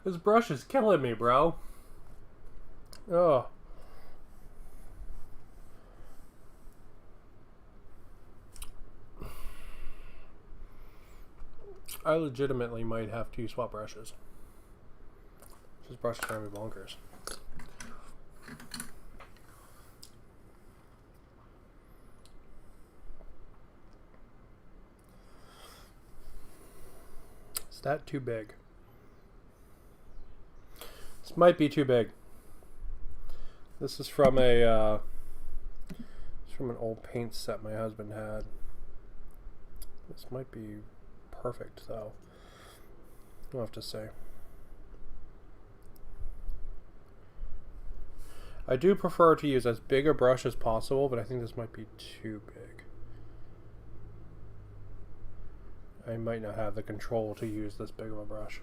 This brush is killing me, bro. Oh. I legitimately might have to swap brushes. This brush is driving me bonkers. Is that too big? This might be too big. This is from an old paint set my husband had. This might be perfect though. I'll have to say. I do prefer to use as big a brush as possible, but I think this might be too big. I might not have the control to use this big of a brush.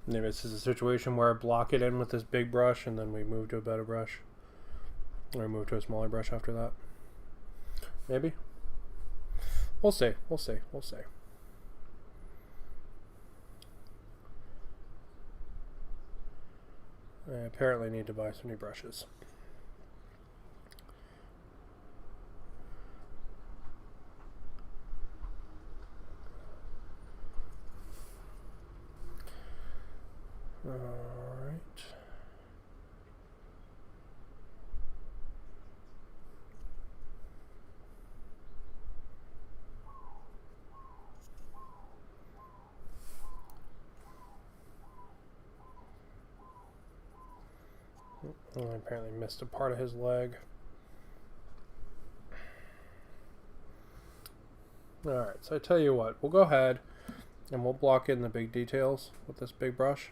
Maybe this is a situation where I block it in with this big brush and then we move to a better brush. Or move to a smaller brush after that. Maybe. We'll see. We'll see. We'll see. I apparently need to buy some new brushes. Alright. I apparently missed a part of his leg. Alright, so I tell you what, we'll go ahead and we'll block in the big details with this big brush.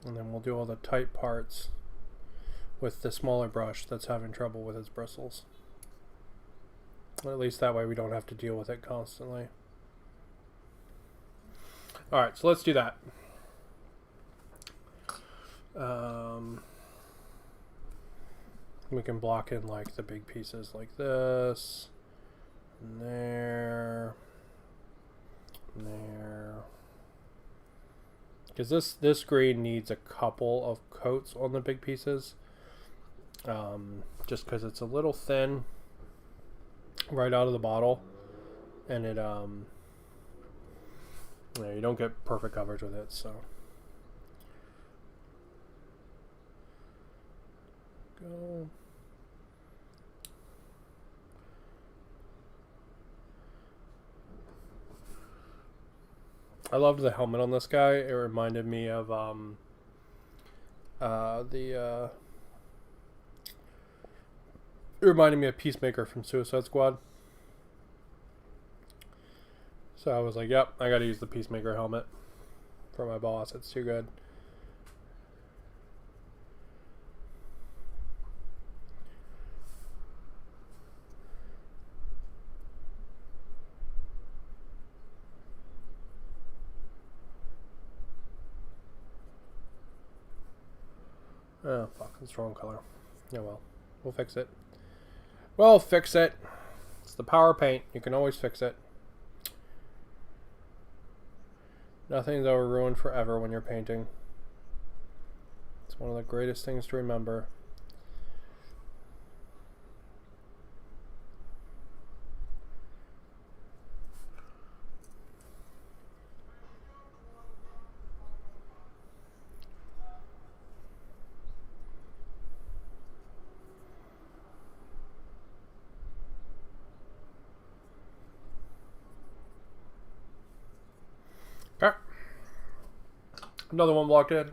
And then we'll do all the tight parts with the smaller brush that's having trouble with its bristles. At least that way we don't have to deal with it constantly. Alright, so let's do that. We can block in like the big pieces like this, and there, and there. Because this green needs a couple of coats on the big pieces, just because it's a little thin right out of the bottle, and it you don't get perfect coverage with it. So go. I loved the helmet on this guy. It reminded me of it reminded me of Peacemaker from Suicide Squad. So I was like, yep, I gotta use the Peacemaker helmet for my boss. It's too good. Oh, fuck, it's the wrong color. Yeah, well, we'll fix it. We'll fix it. It's the power of paint. You can always fix it. Nothing's ever ruined forever when you're painting. It's one of the greatest things to remember. Okay. Another one blocked in.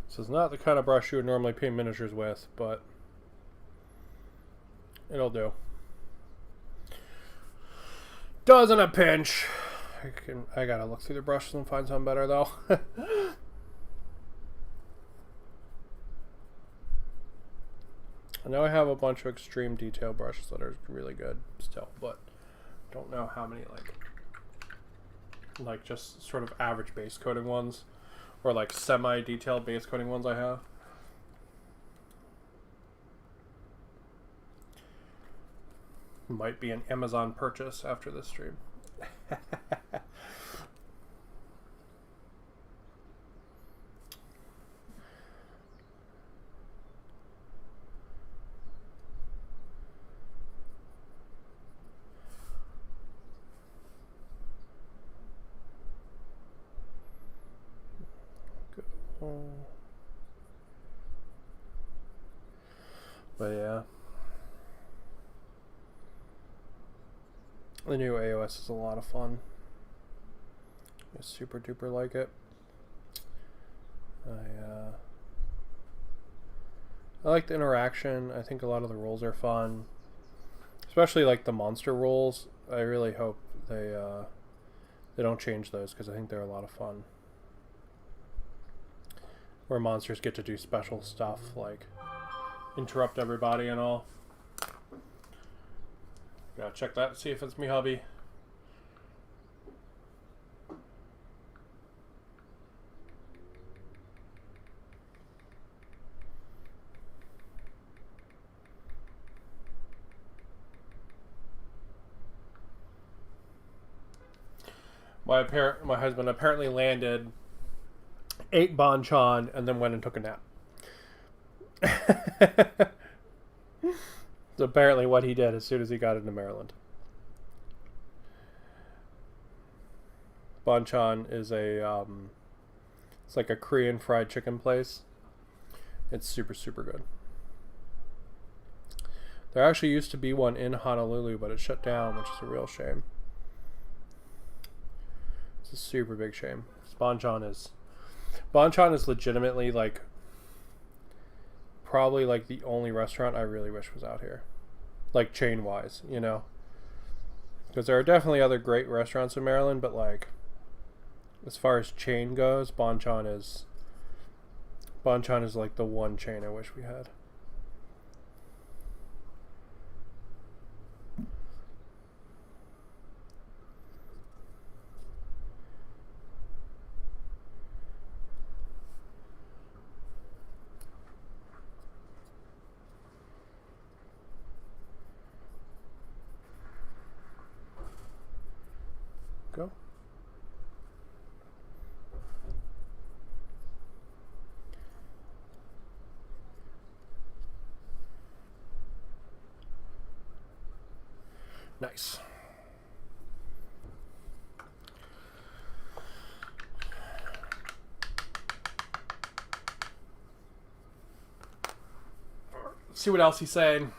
This is not the kind of brush you would normally paint miniatures with, but it'll do. Does in a pinch. I gotta look through the brushes and find something better though. I know I have a bunch of extreme detail brushes that are really good still, but don't know how many like just sort of average base coating ones or like semi-detailed base coating ones I have. Might be an Amazon purchase after this stream. But yeah, the new AOS is a lot of fun. I super duper like it. I like the interaction. I think a lot of the roles are fun, especially like the monster roles. I really hope they don't change those because I think they're a lot of fun. Where monsters get to do special stuff like interrupt everybody and all. Gotta check that, see if it's me hubby. My husband apparently landed, ate banchan, and then went and took a nap. That's apparently what he did as soon as he got into Maryland. Banchan is it's like a Korean fried chicken place. It's super, super good. There actually used to be one in Honolulu, but it shut down, which is a real shame. It's a super big shame. Banchan is legitimately like probably like the only restaurant I really wish was out here, like chain wise, you know, because there are definitely other great restaurants in Maryland, but like as far as chain goes, Banchan is like the one chain I wish we had. Go. Nice. See what else he's saying.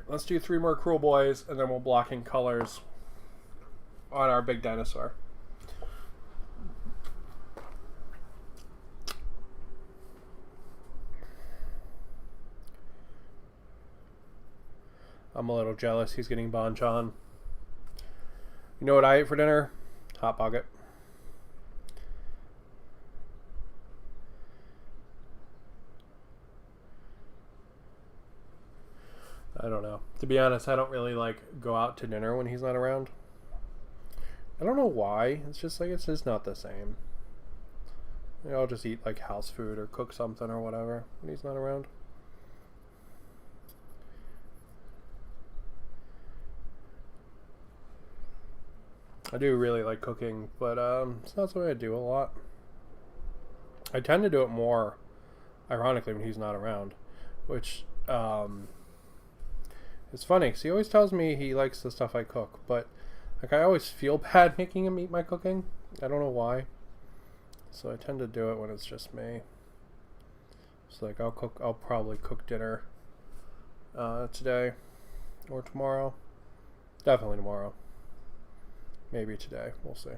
Let's do 3 more Cruel Boys, and then we'll block in colors on our big dinosaur. I'm a little jealous he's getting Bonchon. You know what I ate for dinner? Hot Pocket. I don't know. To be honest, I don't really like go out to dinner when he's not around. I don't know why. It's just like it's just not the same. I'll just eat like house food or cook something or whatever when he's not around. I do really like cooking, but it's not something I do a lot. I tend to do it more, ironically, when he's not around, which it's funny because he always tells me he likes the stuff I cook, but like I always feel bad making him eat my cooking. I don't know why. So I tend to do it when it's just me. So like I'll probably cook dinner today or tomorrow. Definitely tomorrow. Maybe today. We'll see.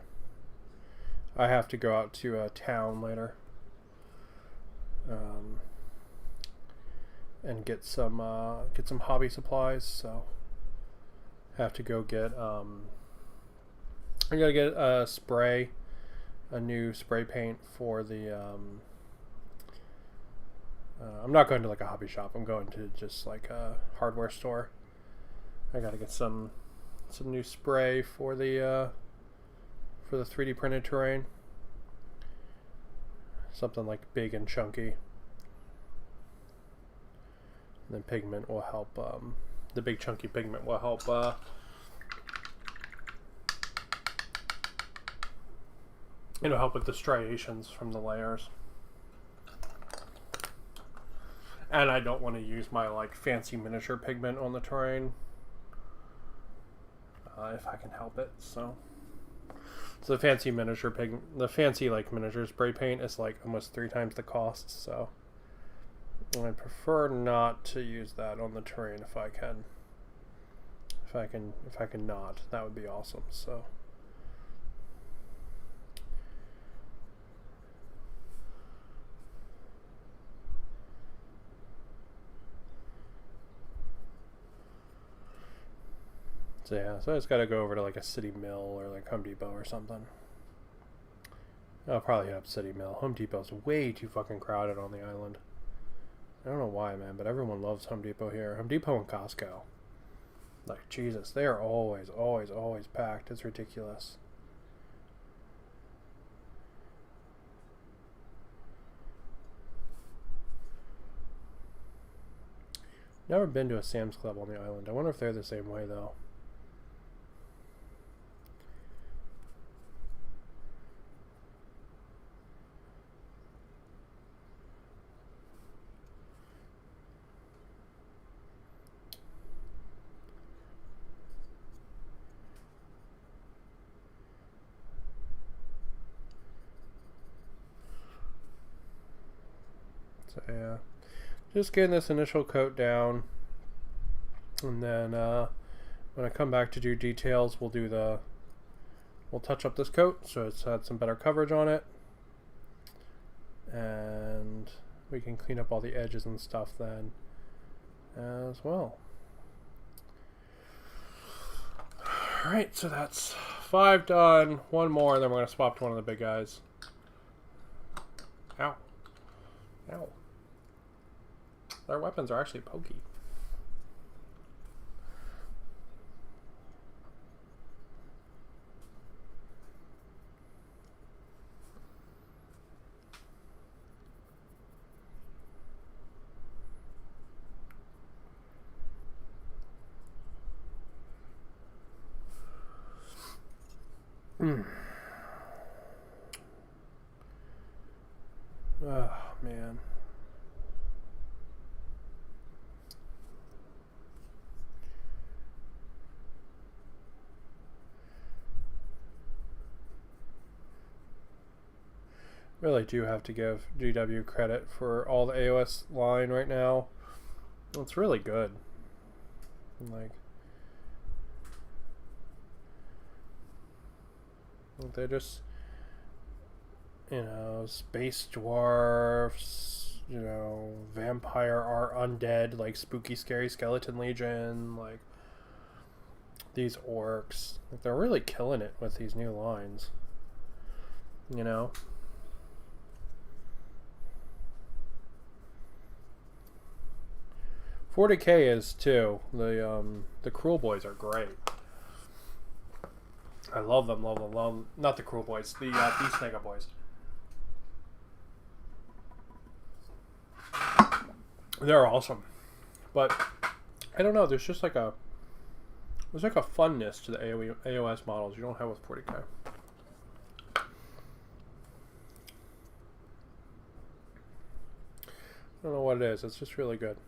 I have to go out to town later. And get some hobby supplies, so I have to go get I gotta get a new spray paint for the I'm not going to like a hobby shop. I'm going to just like a hardware store. I gotta get some new spray for the 3D printed terrain. Something like big and chunky. And then pigment will help, the big chunky pigment will help it'll help with the striations from the layers. And I don't want to use my like fancy miniature pigment on the terrain if I can help it. So the fancy miniature the fancy like miniature spray paint is like almost 3 times the cost, so I prefer not to use that on the terrain if I can. If I can not, that would be awesome. So yeah, so I just gotta go over to like a City Mill or like Home Depot or something. I'll probably hit up City Mill. Home Depot's way too fucking crowded on the island. I don't know why, man, but everyone loves Home Depot here. Home Depot and Costco. Like, Jesus, they are always, always, always packed. It's ridiculous. Never been to a Sam's Club on the island. I wonder if they're the same way, though. So, yeah. Just getting this initial coat down. And then, when I come back to do details, we'll touch up this coat so it's had some better coverage on it. And we can clean up all the edges and stuff then as well. Alright, so that's 5 done. 1 more, and then we're going to swap to one of the big guys. Ow. Ow. Their weapons are actually pokey. Oh, man. Really do have to give GW credit for all the AOS line right now. It's really good. Like, they're just, you know, space dwarfs, you know, vampire are undead, like spooky, scary skeleton legion, like these orcs. Like, they're really killing it with these new lines, you know. 40k is too. The Cruel Boys are great. I love them, love them, love them. Not the Cruel Boys, the Beast Mega Boys. They're awesome, but I don't know. There's just like a funness to the AOS models you don't have with 40k. I don't know what it is. It's just really good.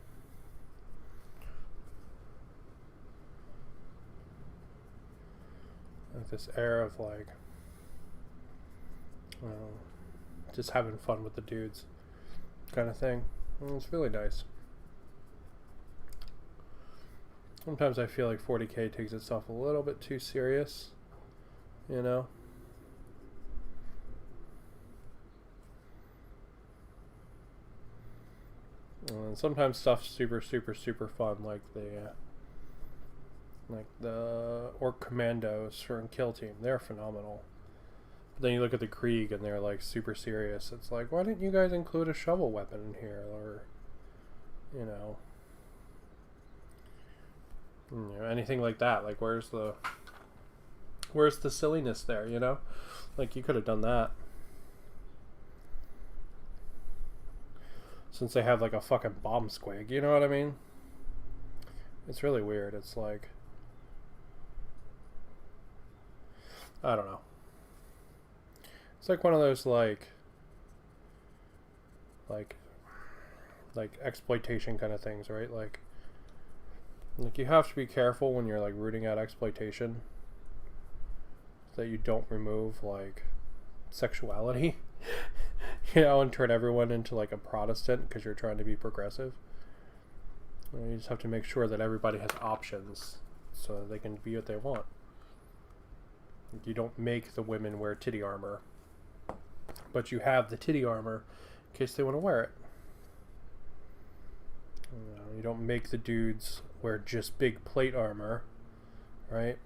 Like this air of like, just having fun with the dudes, kind of thing. It's really nice. Sometimes I feel like 40k takes itself a little bit too serious, you know. And sometimes stuff's super fun, like the Orc Commandos from Kill Team. They're phenomenal. But then you look at the Krieg and they're like super serious. It's like, why didn't you guys include a shovel weapon in here? Or, you know, anything like that. Like, where's the silliness there, you know? Like, you could have done that. Since they have like a fucking bomb squig, you know what I mean? It's really weird. It's like, I don't know. It's like one of those like exploitation kind of things, right? Like you have to be careful when you're like rooting out exploitation, so that you don't remove like sexuality, you know, and turn everyone into like a Protestant because you're trying to be progressive. You just have to make sure that everybody has options so that they can be what they want. You don't make the women wear titty armor, but you have the titty armor in case they want to wear it. You don't make the dudes wear just big plate armor, right?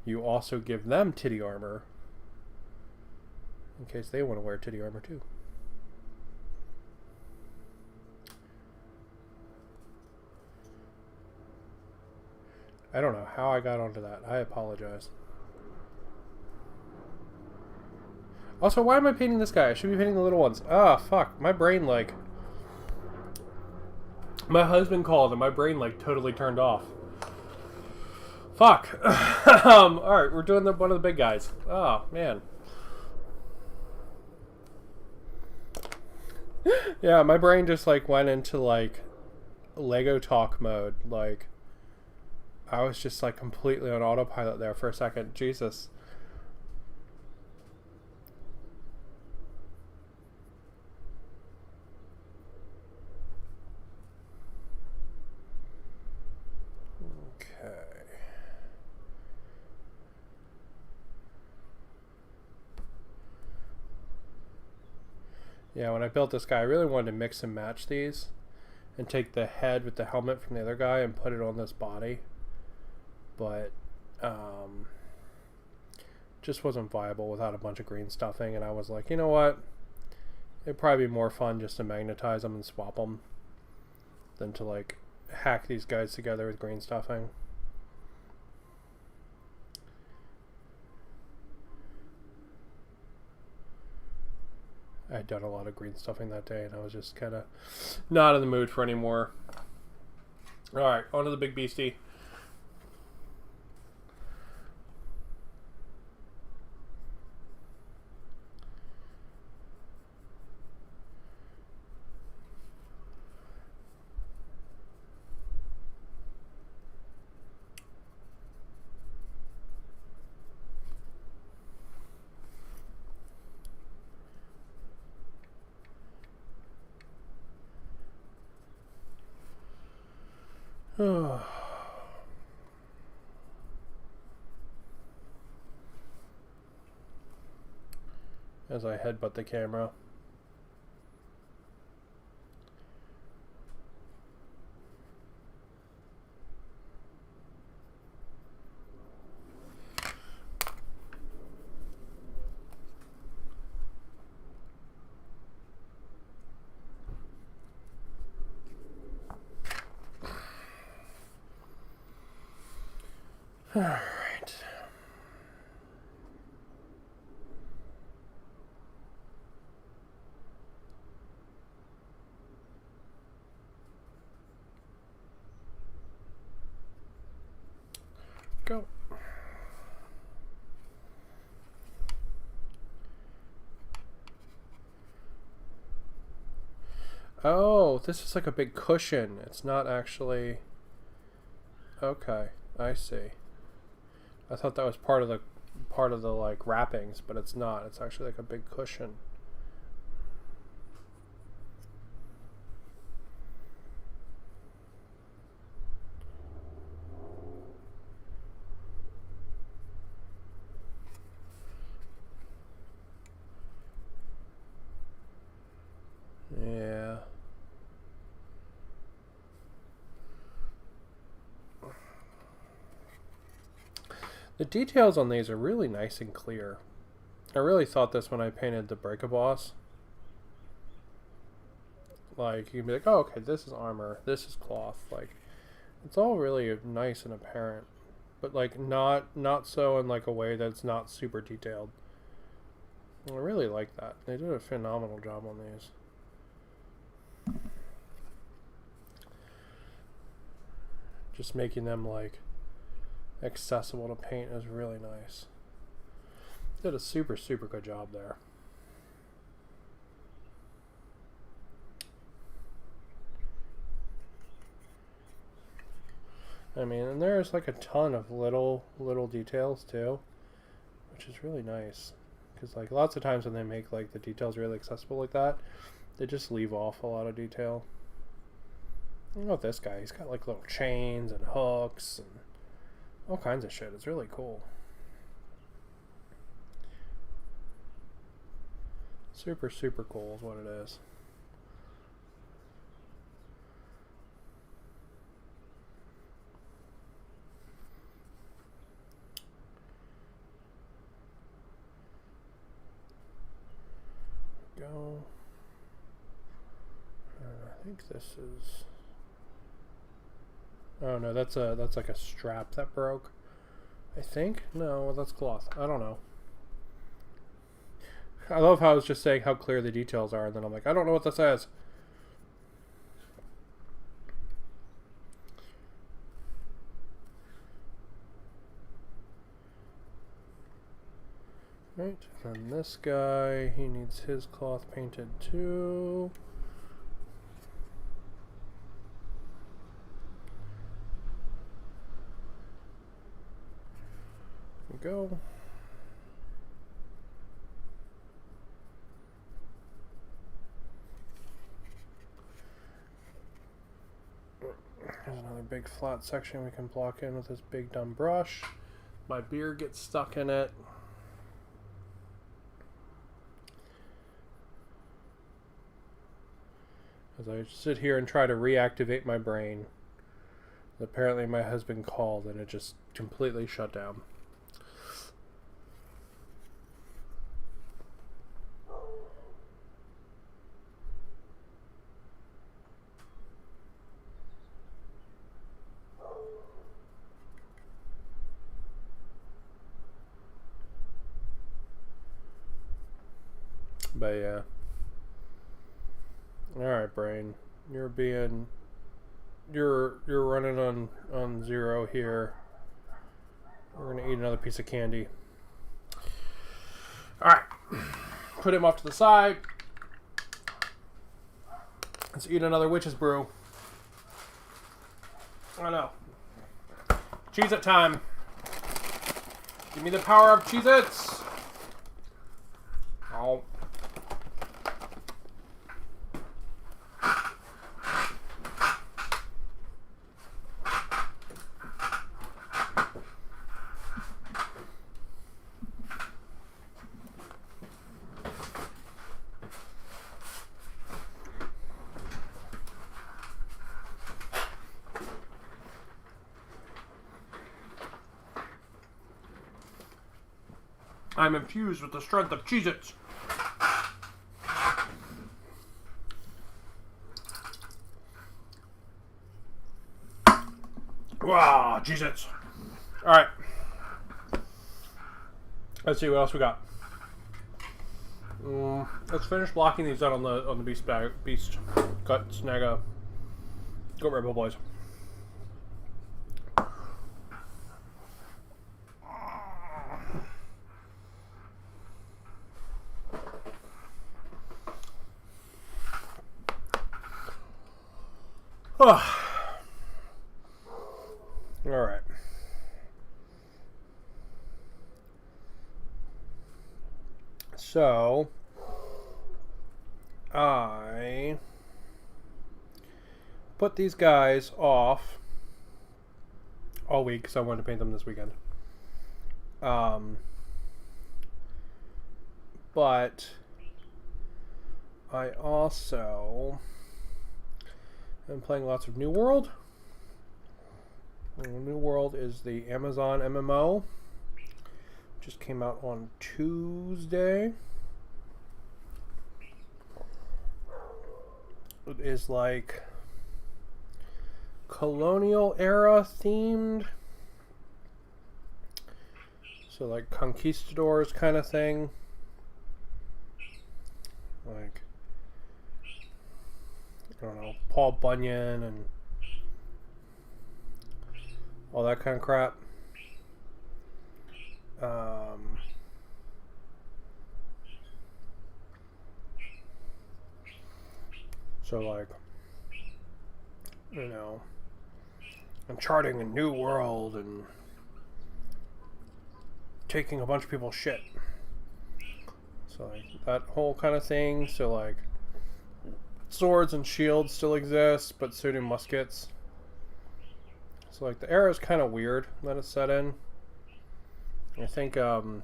You also give them titty armor in case they want to wear titty armor too. I don't know how I got onto that. I apologize. Also, why am I painting this guy? I should be painting the little ones. Ah, fuck. My brain, like... My husband called and my brain, like, totally turned off. Fuck. Alright, we're doing one of the big guys. Oh, man. Yeah, my brain just, like, went into, like, Lego talk mode. Like, I was just, like, completely on autopilot there for a second. Jesus. Yeah, when I built this guy, I really wanted to mix and match these and take the head with the helmet from the other guy and put it on this body. But just wasn't viable without a bunch of green stuffing, and I was like, you know what? It'd probably be more fun just to magnetize them and swap them than to like hack these guys together with green stuffing. I had done a lot of green stuffing that day, and I was just kind of not in the mood for any more. Alright, on to the big beastie. As I headbutt the camera. All right. Go. Oh, this is like a big cushion. It's not actually... Okay, I see. I thought that was part of the like wrappings, but it's not. It's actually like a big cushion. Yeah. The details on these are really nice and clear. I really thought this when I painted the Break-A-Boss. Like, you can be like, oh, okay, this is armor, this is cloth. Like, it's all really nice and apparent. But, like, not so in, like, a way that's not super detailed. I really like that. They did a phenomenal job on these. Just making them, like, accessible to paint is really nice. Did a super good job there. I mean, and there's like a ton of little details too, which is really nice, because like lots of times when they make like the details really accessible like that, they just leave off a lot of detail. I know this guy, he's got like little chains and hooks and all kinds of shit. It's really cool. Super cool is what it is. Go. I think this is... Oh no, that's like a strap that broke. I think? No, that's cloth. I don't know. I love how I was just saying how clear the details are, and then I'm like, I don't know what this says. Right, and this guy, he needs his cloth painted too. Go. There's another big flat section we can block in with this big dumb brush. My beard gets stuck in it. As I sit here and try to reactivate my brain. Apparently my husband called and it just completely shut down. But yeah. Alright, brain. You're running on zero here. We're gonna eat another piece of candy. Alright. Put him off to the side. Let's eat another witch's brew. I know. Cheez-It time. Give me the power of Cheez-Its. Oh. I'm infused with the strength of Cheez-Its. Wow, Cheez-Its. Alright. Let's see what else we got. Let's finish blocking these out on the beast gut snagga. Go Rebel boys. All right. So I put these guys off all week because I wanted to paint them this weekend. But I also am playing lots of New World. New World is the Amazon MMO. Just came out on Tuesday. It is like colonial era themed. So like conquistadors kind of thing. Like, I don't know, Paul Bunyan and all that kind of crap. So like, you know, I'm charting a new world and taking a bunch of people's shit. So like that whole kind of thing. So like swords and shields still exist, but so do muskets. So like the era is kind of weird that it's set in. I think in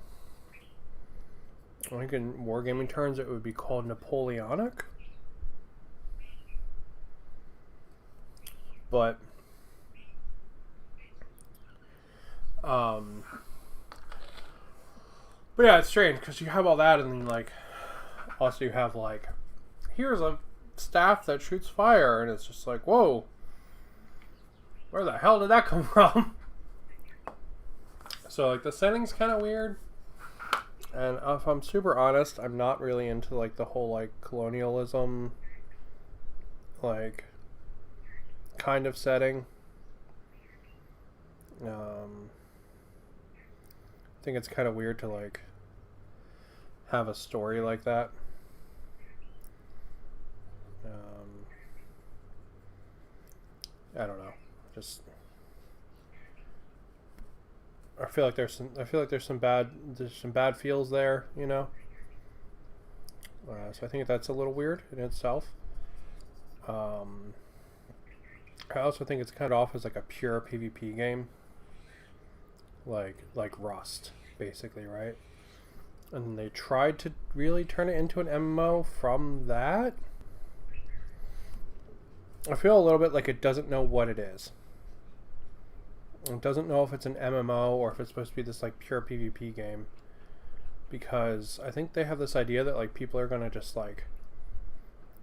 wargaming terms it would be called Napoleonic. But yeah, it's strange because you have all that, and then like also you have like, here's a staff that shoots fire, and it's just like, whoa, where the hell did that come from? So like the setting's kind of weird, and if I'm super honest, I'm not really into like the whole like colonialism like kind of setting. I think it's kind of weird to like have a story like that. I don't know. Just I feel like there's some bad feels there, you know. So I think that's a little weird in itself. I also think it's kind of off as like a pure PvP game, like Rust, basically, right? And they tried to really turn it into an MMO from that. I feel a little bit like it doesn't know what it is. It doesn't know if it's an MMO or if it's supposed to be this like pure PvP game, because I think they have this idea that like people are gonna just like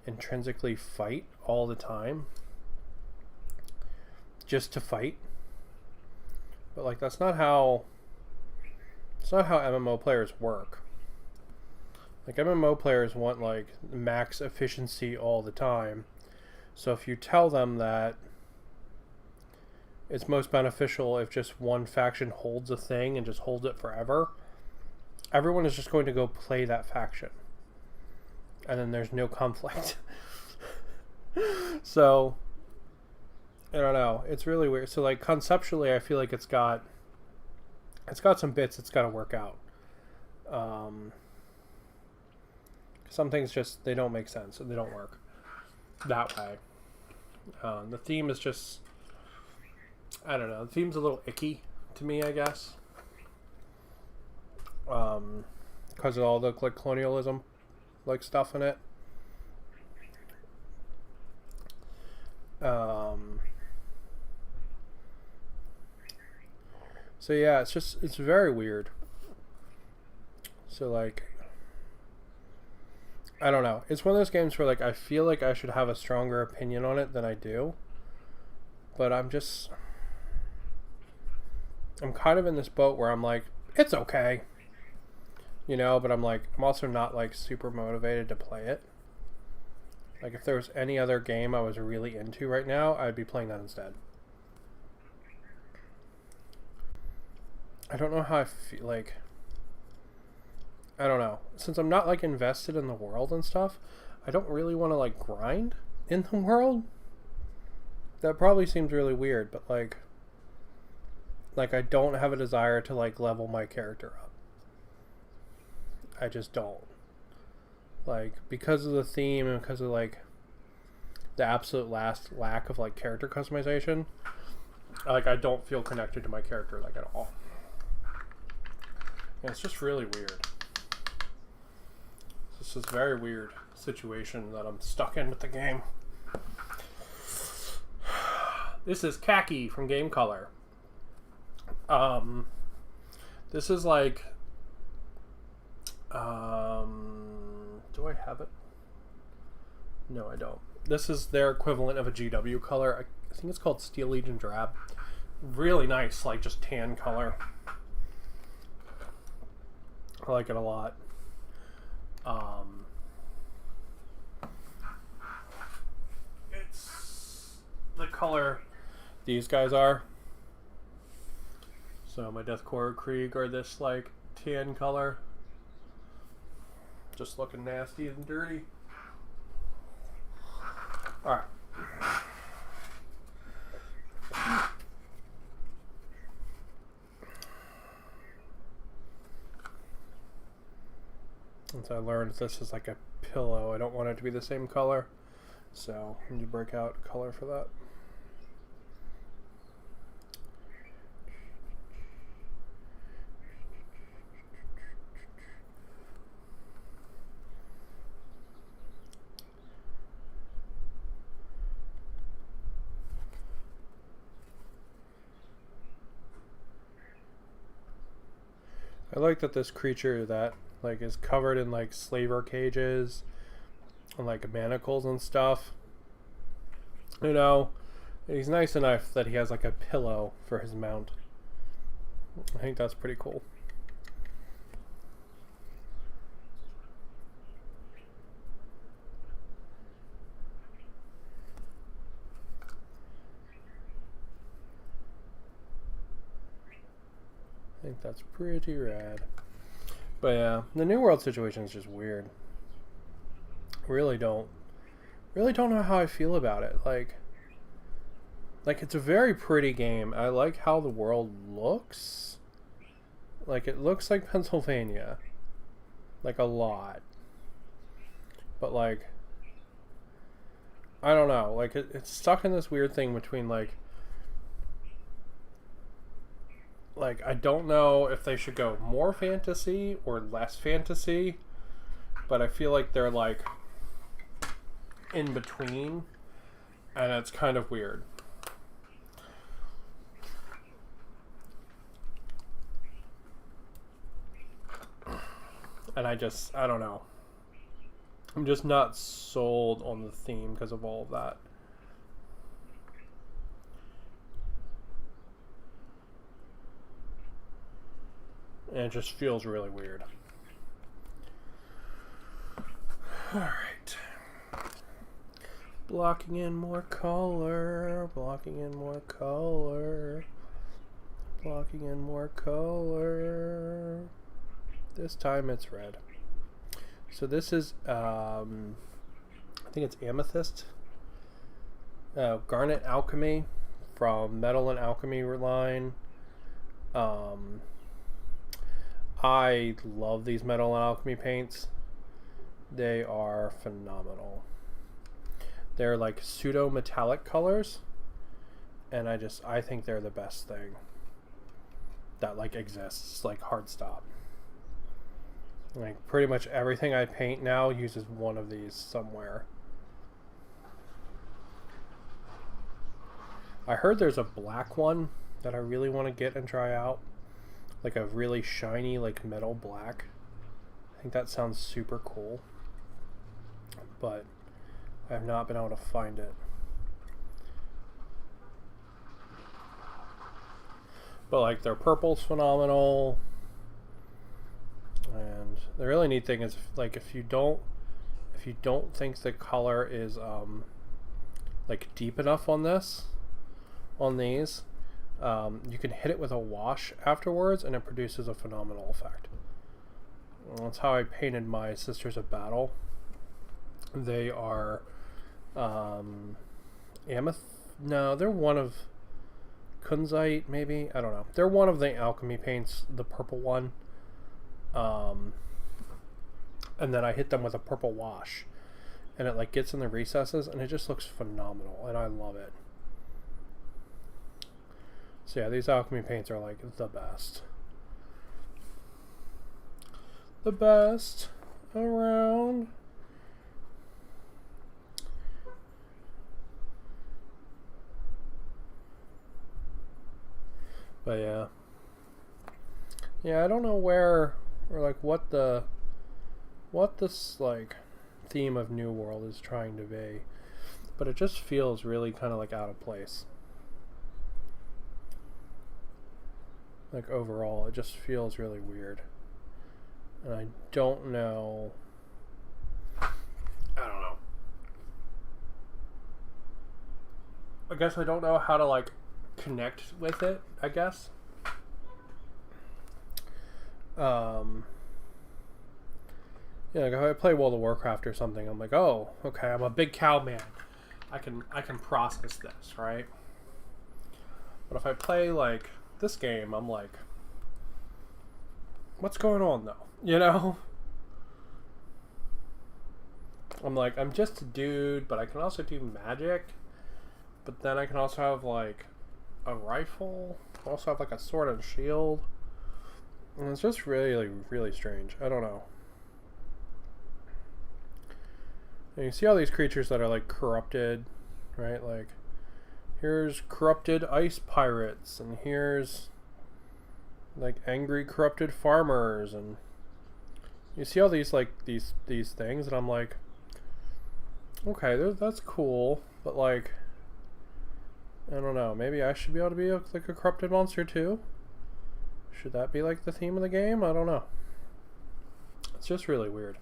intrinsically fight all the time just to fight. But like that's not how MMO players work. Like MMO players want like max efficiency all the time. So if you tell them that it's most beneficial if just one faction holds a thing and just holds it forever, everyone is just going to go play that faction. And then there's no conflict. So I don't know. It's really weird. So like conceptually I feel like it's got some bits it's got to work out. Some things just, they don't make sense and they don't work that way. The theme is just, I don't know. The theme's a little icky to me, I guess. Because of all the like colonialism like stuff in it. So yeah, it's very weird. So like, I don't know. It's one of those games where like I feel like I should have a stronger opinion on it than I do. But I'm kind of in this boat where I'm like, it's okay. You know, but I'm also not like super motivated to play it. Like if there was any other game I was really into right now, I'd be playing that instead. I don't know how I feel like. I don't know. Since I'm not like invested in the world and stuff, I don't really want to like grind in the world. That probably seems really weird, but like I don't have a desire to like level my character up. I just don't. Like because of the theme and because of like the absolute lack of like character customization, like I don't feel connected to my character like at all. And it's just really weird. This is a very weird situation that I'm stuck in with the game. This is Khaki from Game Color. This is like, do I have it? No, I don't. This is their equivalent of a GW color. I think it's called Steel Legion Drab. Really nice, like just tan color. I like it a lot. It's the color these guys are. So my Deathcore Krieg are this like tan color. Just looking nasty and dirty. Alright. Since I learned this is like a pillow, I don't want it to be the same color. So I need to break out color for that. I like that this creature that like is covered in like slaver cages and like manacles and stuff, you know, he's nice enough that he has like a pillow for his mount. I think that's pretty cool. I think that's pretty rad. But yeah, the New World situation is just weird. Really don't know how I feel about it. Like it's a very pretty game. I like how the world looks. Like it looks like Pennsylvania. Like a lot. But like I don't know. Like it's stuck in this weird thing between like I don't know if they should go more fantasy or less fantasy, but I feel like they're like in between, and it's kind of weird. And I don't know. I'm just not sold on the theme because of all of that. And it just feels really weird. Alright. Blocking in more color. Blocking in more color. Blocking in more color. This time it's red. So this is, I think it's Amethyst. Garnet Alchemy from Metal and Alchemy line. I love these Metal and Alchemy paints. They are phenomenal. They're like pseudo metallic colors, and I think they're the best thing that like exists. Like hard stop. Like pretty much everything I paint now uses one of these somewhere. I heard there's a black one that I really want to get and try out. Like a really shiny, like metal black. I think that sounds super cool, but I have not been able to find it. But like their purple's phenomenal, and the really neat thing is like if you don't think the color is like deep enough on these, you can hit it with a wash afterwards, and it produces a phenomenal effect. That's how I painted my Sisters of Battle. They are no, they're one of Kunzite, maybe, I don't know. They're one of the alchemy paints, the purple one. And then I hit them with a purple wash, and it like gets in the recesses, and it just looks phenomenal, and I love it. So yeah, these alchemy paints are like the best. The best around. But yeah, I don't know where or like what this like theme of New World is trying to be, but it just feels really kind of like out of place. Like overall, it just feels really weird, and I don't know. I guess I don't know how to like connect with it, I guess. Yeah, like if I play World of Warcraft or something, I'm like, oh, okay, I'm a big cow man. I can process this, right? But if I play like this game, I'm like, what's going on though? You know? I'm like, I'm just a dude, but I can also do magic. But then I can also have like a rifle. I also have like a sword and shield. And it's just really, really strange. I don't know. And you see all these creatures that are like corrupted, right? Like, here's corrupted ice pirates, and here's like angry corrupted farmers, and you see all these like these things, and I'm like, okay, that's cool, but like, I don't know, maybe I should be able to be like a corrupted monster too? Should that be like the theme of the game? I don't know. It's just really weird.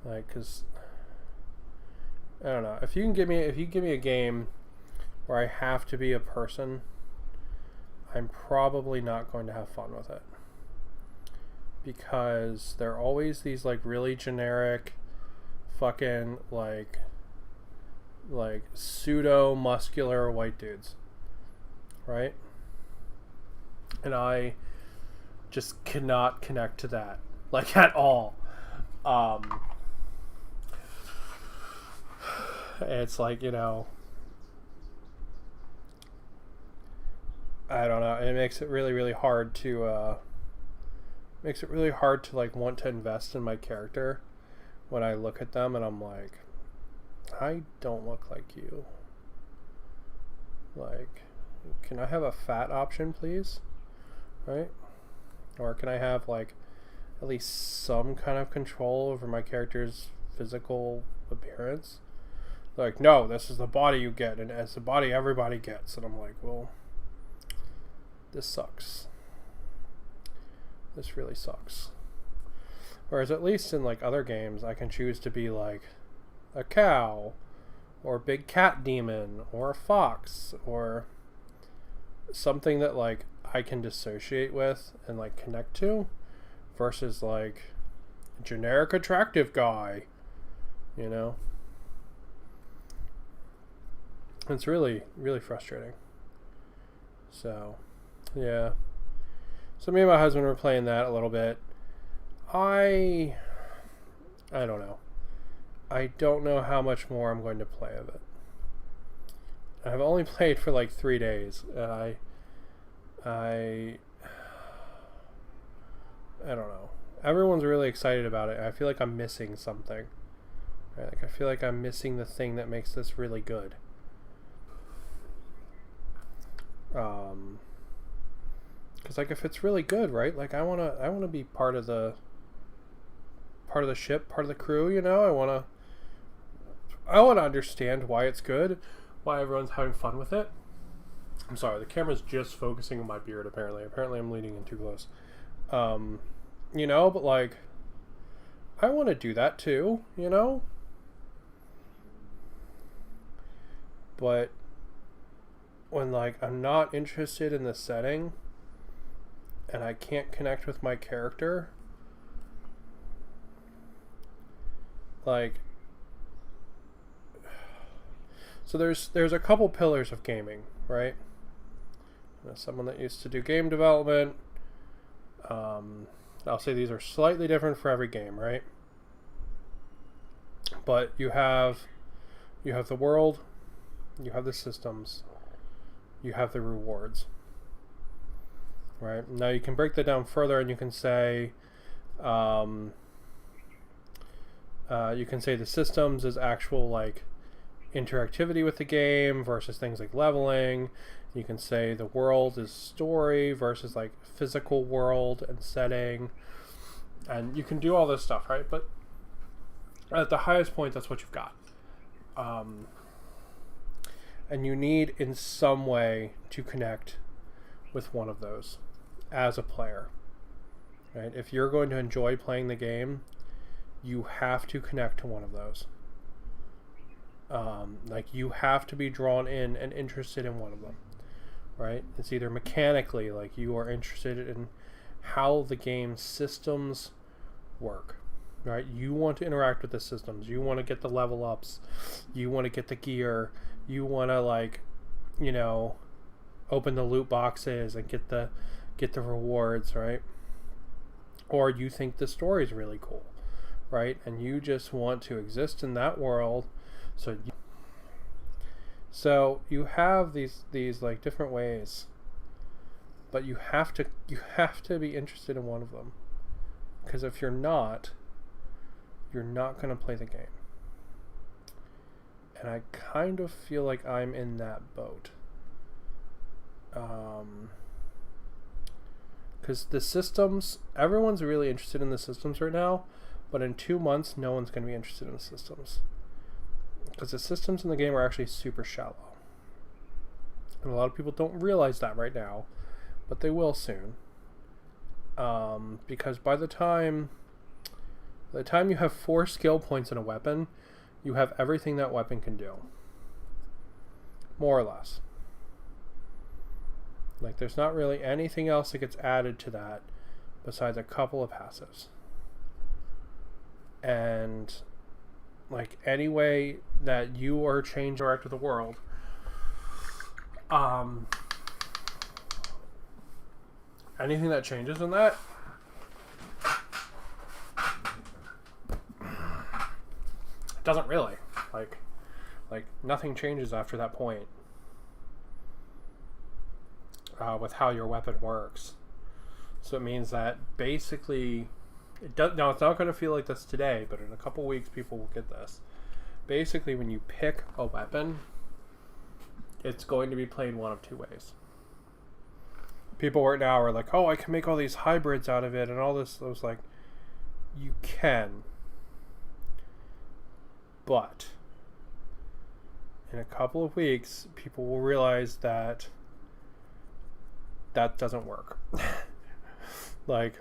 Like, cause I don't know. If you give me a game where I have to be a person, I'm probably not going to have fun with it, because there are always these like really generic fucking like pseudo muscular white dudes, right? And I just cannot connect to that like at all. It's like, you know, I don't know, it makes it really, really hard to like want to invest in my character when I look at them and I'm like, I don't look like you. Like, can I have a fat option, please? Right? Or can I have like at least some kind of control over my character's physical appearance? Like, no, this is the body you get, and it's the body everybody gets. And I'm like, well, this sucks. This really sucks. Whereas at least in like other games, I can choose to be like a cow, or a big cat demon, or a fox, or something that like I can dissociate with and like connect to, versus like generic attractive guy, you know? It's really, really frustrating. So, yeah. So me and my husband were playing that a little bit. I don't know. I don't know how much more I'm going to play of it. I've only played for like 3 days, and I don't know. Everyone's really excited about it. I feel like I'm missing something. Right? Like, I feel like I'm missing the thing that makes this really good. Because like if it's really good, right? Like I wanna be part of the ship, part of the crew. You know, I wanna understand why it's good, why everyone's having fun with it. I'm sorry, the camera's just focusing on my beard. Apparently I'm leaning in too close. You know, but like I want to do that too. You know, but when like I'm not interested in the setting and I can't connect with my character, like, so there's a couple pillars of gaming, right? As someone that used to do game development, I'll say these are slightly different for every game, right? But you have the world, you have the systems, you have the rewards, right? Now you can break that down further, and you can say the systems is actual like interactivity with the game versus things like leveling. You can say the world is story versus like physical world and setting, and you can do all this stuff, right? But at the highest point, that's what you've got. And you need in some way to connect with one of those as a player, right? If you're going to enjoy playing the game, you have to connect to one of those. Like you have to be drawn in and interested in one of them, right? It's either mechanically, like you are interested in how the game's systems work, right? You want to interact with the systems. You want to get the level ups. You want to get the gear. You want to like, you know, open the loot boxes and get the rewards, right? Or you think the story is really cool, right? And you just want to exist in that world. So you have these like different ways, but you have to be interested in one of them, because if you're not going to play the game. And I kind of feel like I'm in that boat, because the systems, everyone's really interested in the systems right now, but in 2 months no one's going to be interested in the systems. Because the systems in the game are actually super shallow. And a lot of people don't realize that right now, but they will soon. Because by the time you have 4 skill points in a weapon, you have everything that weapon can do. More or less. Like there's not really anything else that gets added to that besides a couple of passives. And like any way that you are changed or act with the world, anything that changes in that, it doesn't really like nothing changes after that point with how your weapon works. So it means that basically now it's not going to feel like this today, but in a couple weeks people will get this. Basically, when you pick a weapon, it's going to be played one of 2 ways. People right now are like, oh, I can make all these hybrids out of it and all this. I was like, you can. But in a couple of weeks, people will realize that that doesn't work. Like,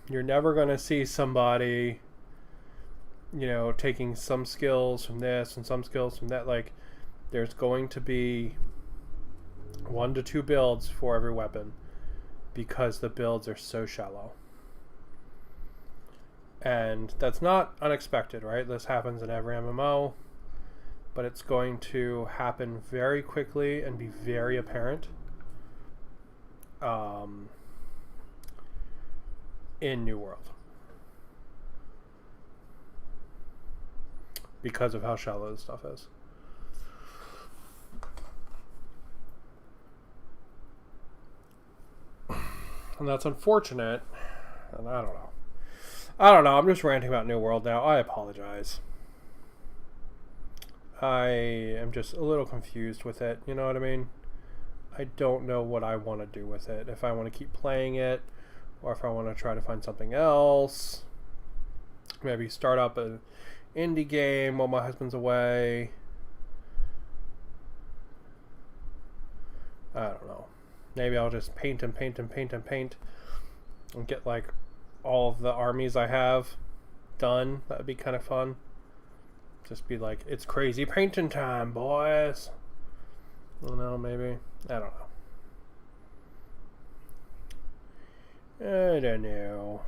you're never going to see somebody, you know, taking some skills from this and some skills from that. Like, there's going to be 1 to 2 builds for every weapon because the builds are so shallow. And that's not unexpected, right? This happens in every MMO, but it's going to happen very quickly and be very apparent in New World, because of how shallow this stuff is. And that's unfortunate. And I don't know. I'm just ranting about New World now. I apologize. I am just a little confused with it. You know what I mean? I don't know what I want to do with it. If I want to keep playing it, or if I want to try to find something else. Maybe start up an indie game while my husband's away. I don't know. Maybe I'll just paint and paint and paint and paint and get like all of the armies I have done. That would be kind of fun. Just be like, it's crazy painting time, boys. I don't know, maybe. I don't know. I don't know.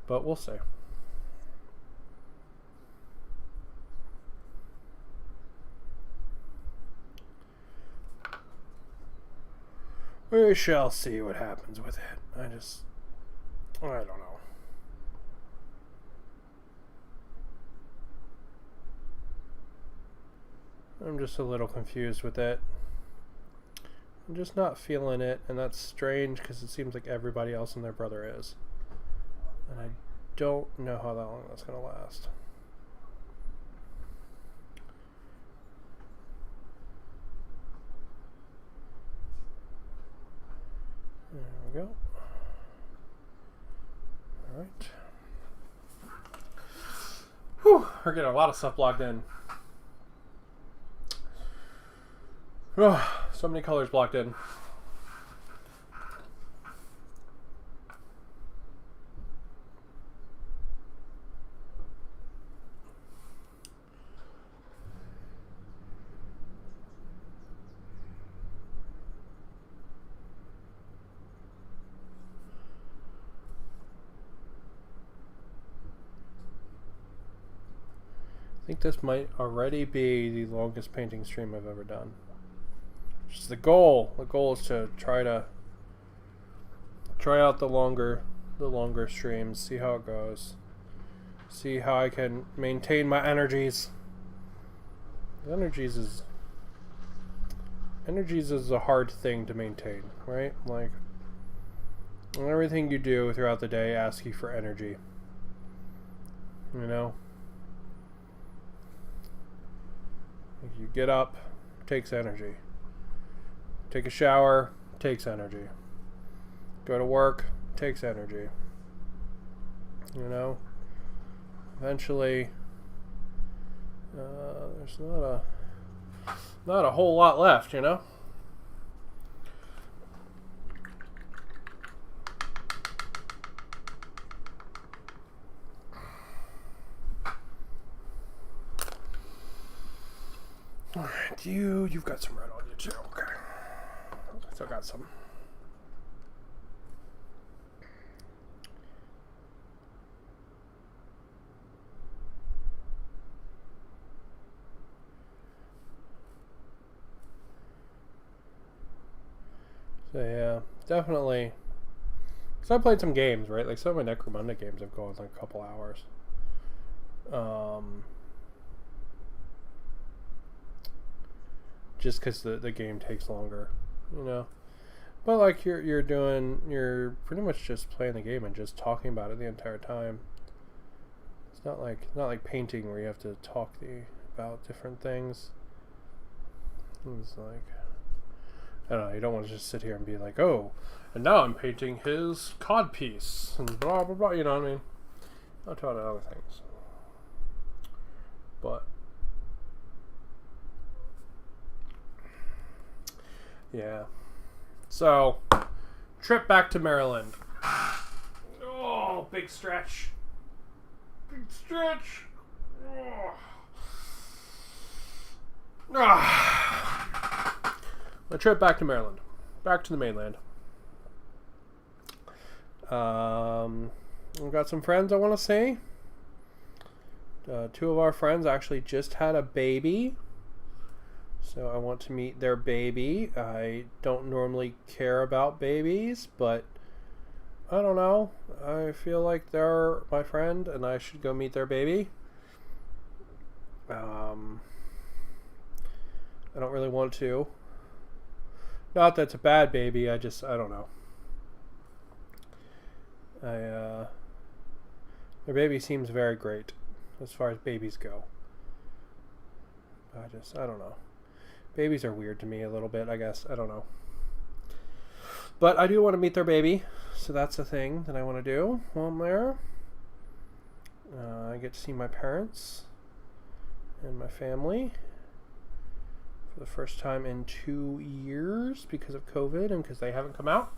But we'll see. We shall see what happens with it. I don't know. I'm just a little confused with it. I'm just not feeling it, and that's strange because it seems like everybody else and their brother is. And I don't know how long that's going to last. There we go. Alright. Whew, we're getting a lot of stuff logged in. Oh, so many colors blocked in. I think this might already be the longest painting stream I've ever done. Which is the goal. The goal is to try out the longer streams, see how it goes. See how I can maintain my energies. Energies is a hard thing to maintain, right? Like everything you do throughout the day asks you for energy. You know? You get up, takes energy. Take a shower, takes energy. Go to work, takes energy. You know? Eventually, there's not a whole lot left, you know? Alright, you've got some red on you too, okay. Still got some. So yeah, definitely. So I played some games, right? Like some of my Necromunda games have gone like a couple hours. Just because the game takes longer, you know. But like you're pretty much just playing the game and just talking about it the entire time. It's not like painting where you have to talk about different things. It's like, I don't know, you don't want to just sit here and be like, oh, and now I'm painting his codpiece and blah blah blah, you know what I mean? I'll talk about other things. But yeah. So, trip back to Maryland. Oh, big stretch. Big stretch. Oh. A trip back to Maryland. Back to the mainland. We've got some friends I want to see. Two of our friends actually just had a baby. So I want to meet their baby. I don't normally care about babies, but I don't know. I feel like they're my friend and I should go meet their baby. I don't really want to. Not that it's a bad baby, I don't know. Their baby seems very great as far as babies go. I don't know. Babies are weird to me a little bit, I guess. I don't know. But I do want to meet their baby. So that's a thing that I want to do while I'm there. I get to see my parents and my family for the first time in 2 years because of COVID and because they haven't come out.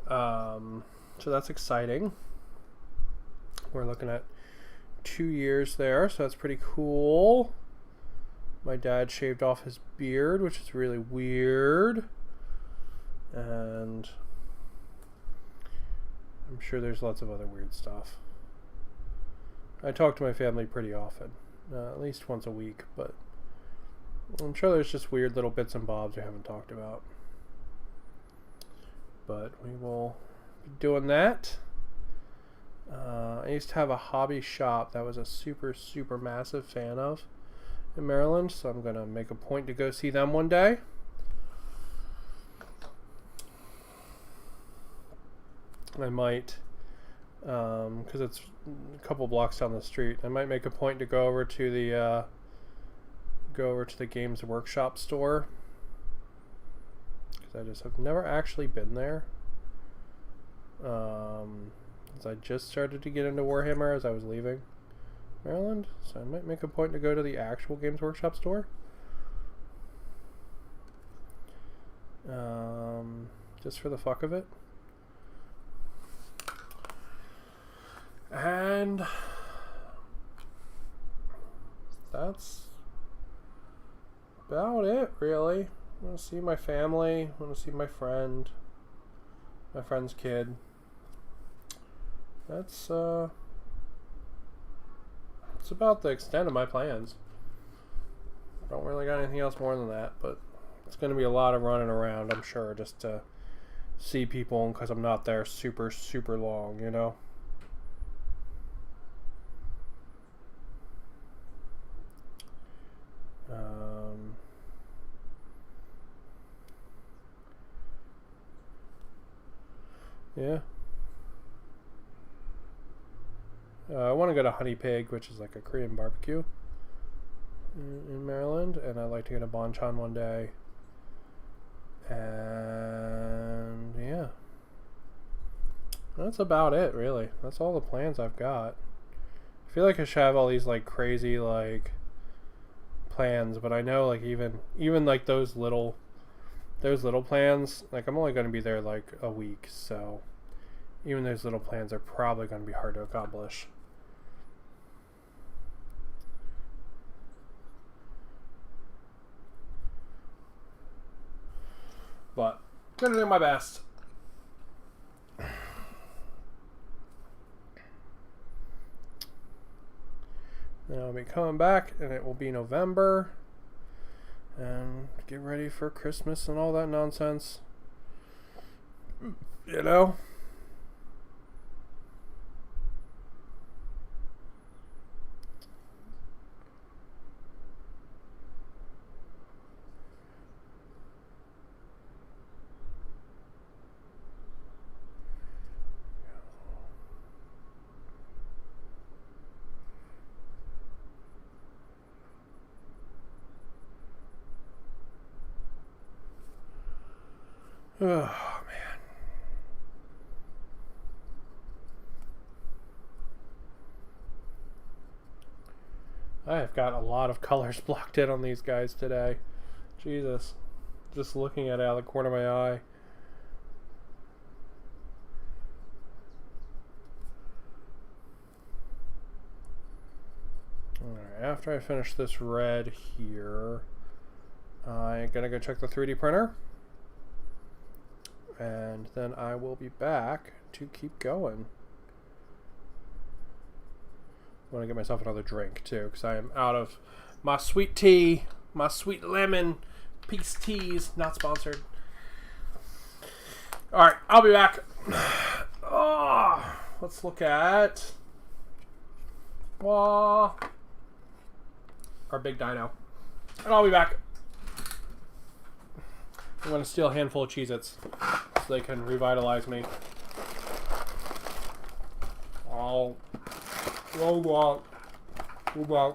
So that's exciting. We're looking at 2 years there, so that's pretty cool. My dad shaved off his beard, which is really weird. And I'm sure there's lots of other weird stuff. I talk to my family pretty often, at least once a week, but I'm sure there's just weird little bits and bobs we haven't talked about. But we will be doing that. I used to have a hobby shop that I was a super, super massive fan of in Maryland, so I'm going to make a point to go see them one day. I might, because it's a couple blocks down the street, I might make a point to go over to the Games Workshop store, because I just have never actually been there. As I just started to get into Warhammer as I was leaving Maryland, so I might make a point to go to the actual Games Workshop store. Just for the fuck of it. And that's about it, really. I want to see my family. I want to see my friend's kid. That's about the extent of my plans. Don't really got anything else more than that, but it's going to be a lot of running around, I'm sure, just to see people, because I'm not there super, super long, you know? Yeah. I want to go to Honey Pig, which is like a Korean barbecue in Maryland, and I'd like to go to Bonchon one day. And yeah, that's about it, really. That's all the plans I've got. I feel like I should have all these like crazy like plans, but I know like even like those little plans, like I'm only going to be there like a week, so even those little plans are probably going to be hard to accomplish. But gonna do my best. Then I'll be coming back, and it will be November, and get ready for Christmas and all that nonsense. You know? Oh, man. I have got a lot of colors blocked in on these guys today. Jesus. Just looking at it out of the corner of my eye. Alright, after I finish this red here, I'm gonna go check the 3D printer. And then I will be back to keep going. I want to get myself another drink too, because I am out of my sweet tea, my sweet lemon peace teas, not sponsored. Alright, I'll be back. Oh, let's look at our big dino. And I'll be back. I'm going to steal a handful of Cheez-Its so they can revitalize me. Go back.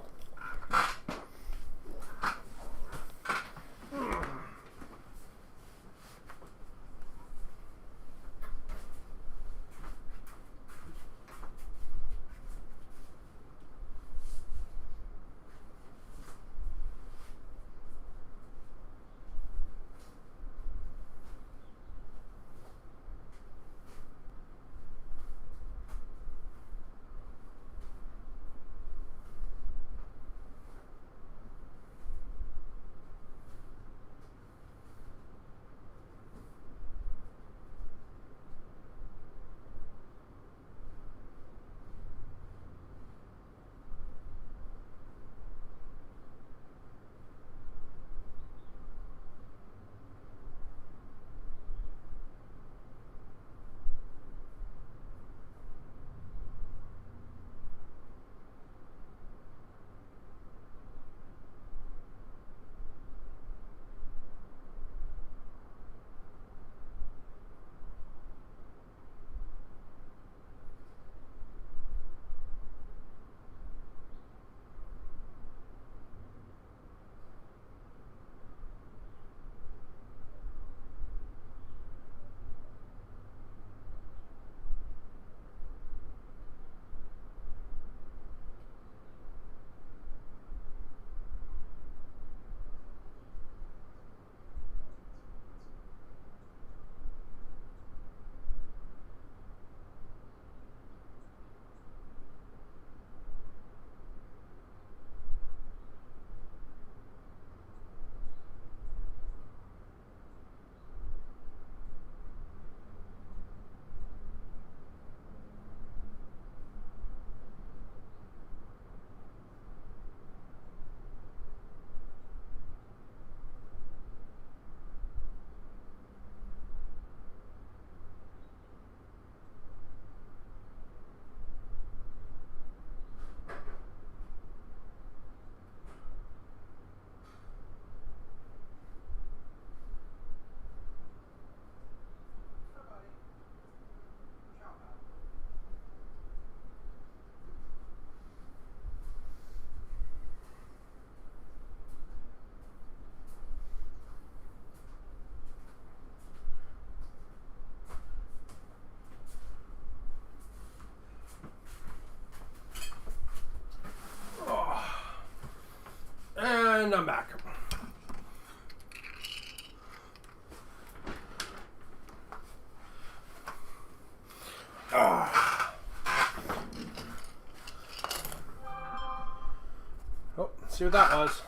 see what that was.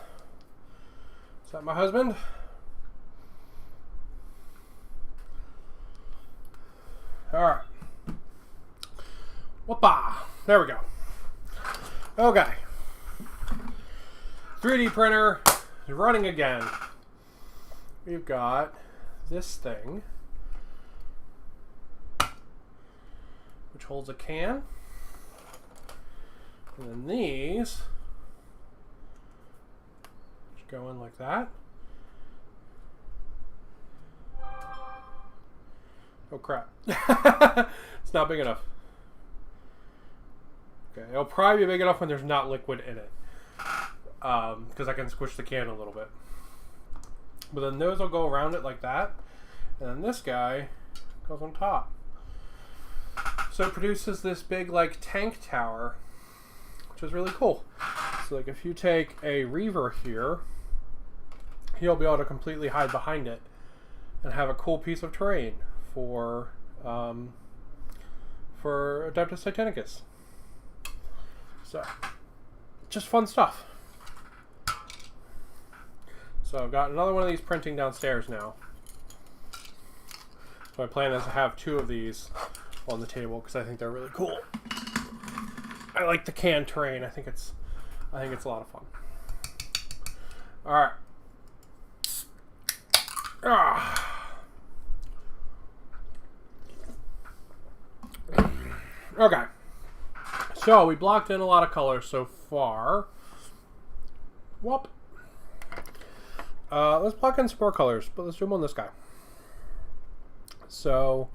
Is that my husband? Alright. Whoopa! There we go. Okay. 3D printer is running again. We've got this thing, which holds a can. And then these just go in like that. Oh crap. It's not big enough. Okay, it'll probably be big enough when there's not liquid in it. Because I can squish the can a little bit. But then those will go around it like that. And then this guy goes on top. So it produces this big like tank tower, which is really cool. So like if you take a Reaver here, he'll be able to completely hide behind it and have a cool piece of terrain for Adeptus Titanicus. So just fun stuff. So I've got another one of these printing downstairs now. So my plan is to have 2 of these on the table because I think they're really cool. I like the can terrain. I think it's a lot of fun. All right. Okay. So we blocked in a lot of colors so far. Whoop. Let's block in some more colors, but let's do them on this guy. So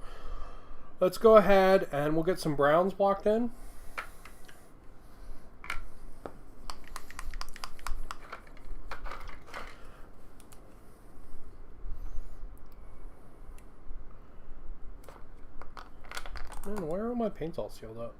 let's go ahead and we'll get some browns blocked in. Man, why are all my paints all sealed up?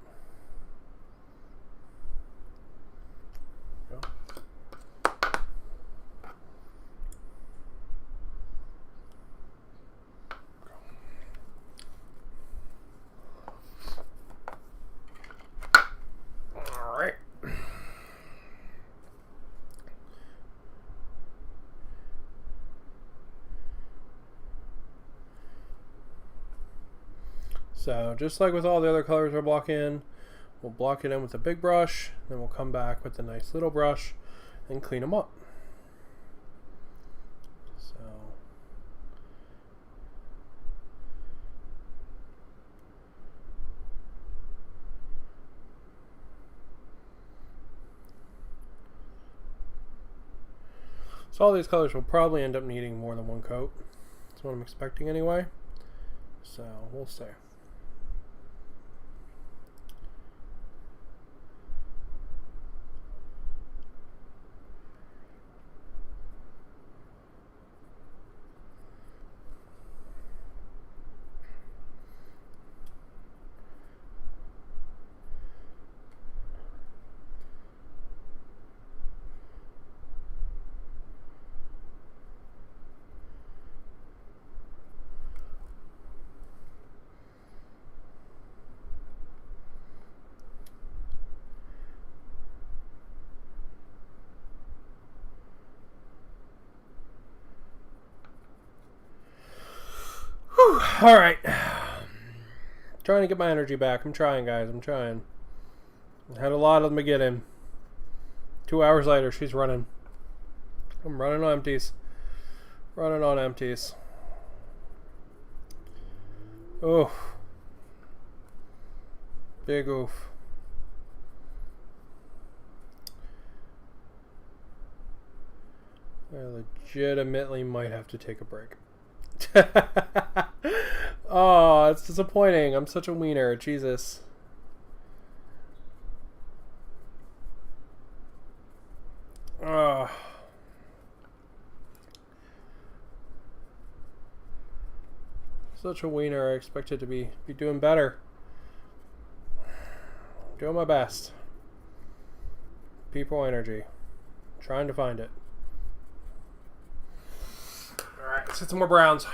So just like with all the other colors we're blocking in, we'll block it in with a big brush, then we'll come back with a nice little brush and clean them up. So all these colors will probably end up needing more than one coat. That's what I'm expecting anyway. So we'll see. All right, trying to get my energy back. I'm trying, guys. I'm trying. I had a lot of them to get in. 2 hours later, she's running. I'm running on empties. Running on empties. Oh, big oof. I legitimately might have to take a break. Oh, it's disappointing. I'm such a wiener. Jesus. Oh. Such a wiener. I expected to be doing better. Doing my best. People energy. Trying to find it. Alright, let's get some more browns.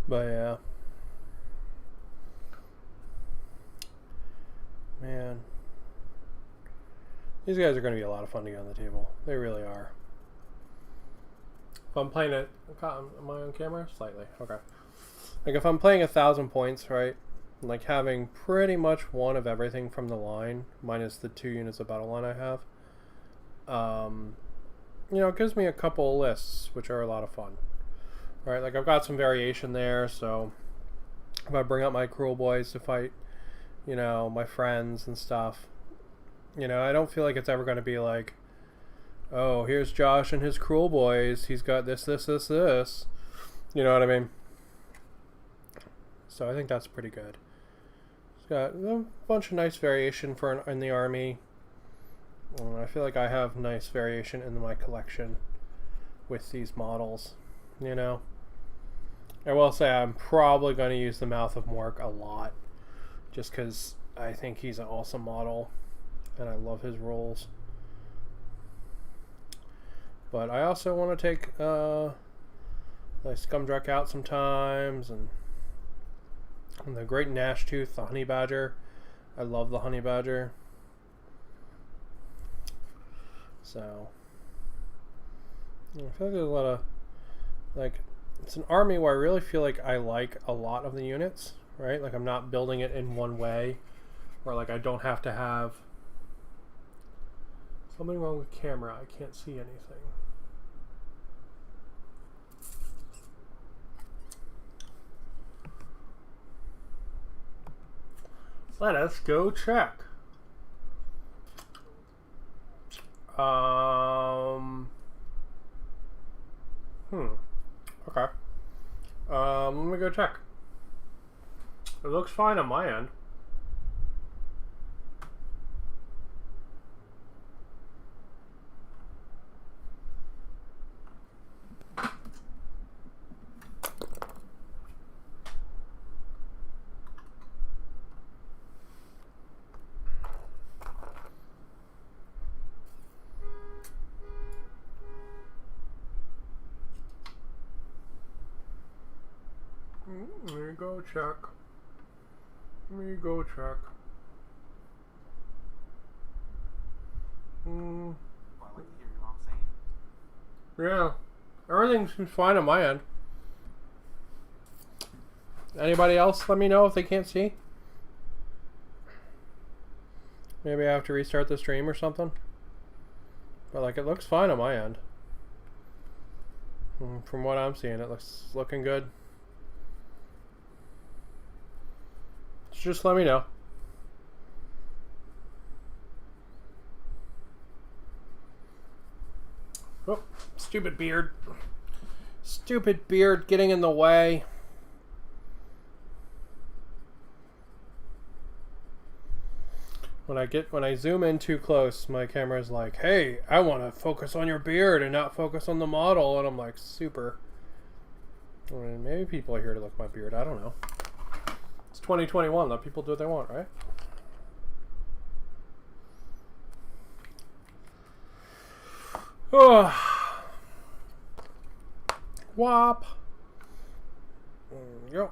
But yeah. Man. These guys are going to be a lot of fun to get on the table. They really are. If I'm playing it... Am I on camera? Slightly. Okay. Like, if I'm playing 1,000 points, right? Like, having pretty much one of everything from the line, minus the 2 units of battle line I have, you know, it gives me a couple of lists, which are a lot of fun. Right? Like, I've got some variation there, so if I bring up my cruel boys to fight, you know, my friends and stuff, you know, I don't feel like it's ever going to be like, oh, here's Josh and his cruel boys. He's got this. You know what I mean? So I think that's pretty good. It's got a bunch of nice variation in the army. I feel like I have nice variation in my collection with these models, you know. I will say I'm probably going to use the Mouth of Mork a lot, just because I think he's an awesome model, and I love his rolls. But I also want to take the Scumdruck out sometimes, and the Great Gnashtooth, the Honey Badger. I love the Honey Badger. So I feel like there's a lot of, like, it's an army where I really feel like I like a lot of the units, right? Like, I'm not building it in one way, or like I don't have to have something wrong with camera. I can't see anything. Let us go check. Okay. Let me go check. It looks fine on my end. Let me go check. Let me go check. Well, I like to hear your mom saying. Yeah, everything seems fine on my end. Anybody else let me know if they can't see? Maybe I have to restart the stream or something. But like, it looks fine on my end. From what I'm seeing, it looks looking good. Just let me know. Oh, stupid beard. Stupid beard getting in the way. When I zoom in too close, my camera's like, hey, I want to focus on your beard and not focus on the model. And I'm like, super. I mean, maybe people are here to look at my beard. I don't know. It's 2021. Let people do what they want, right? Oh. Wop. Yep.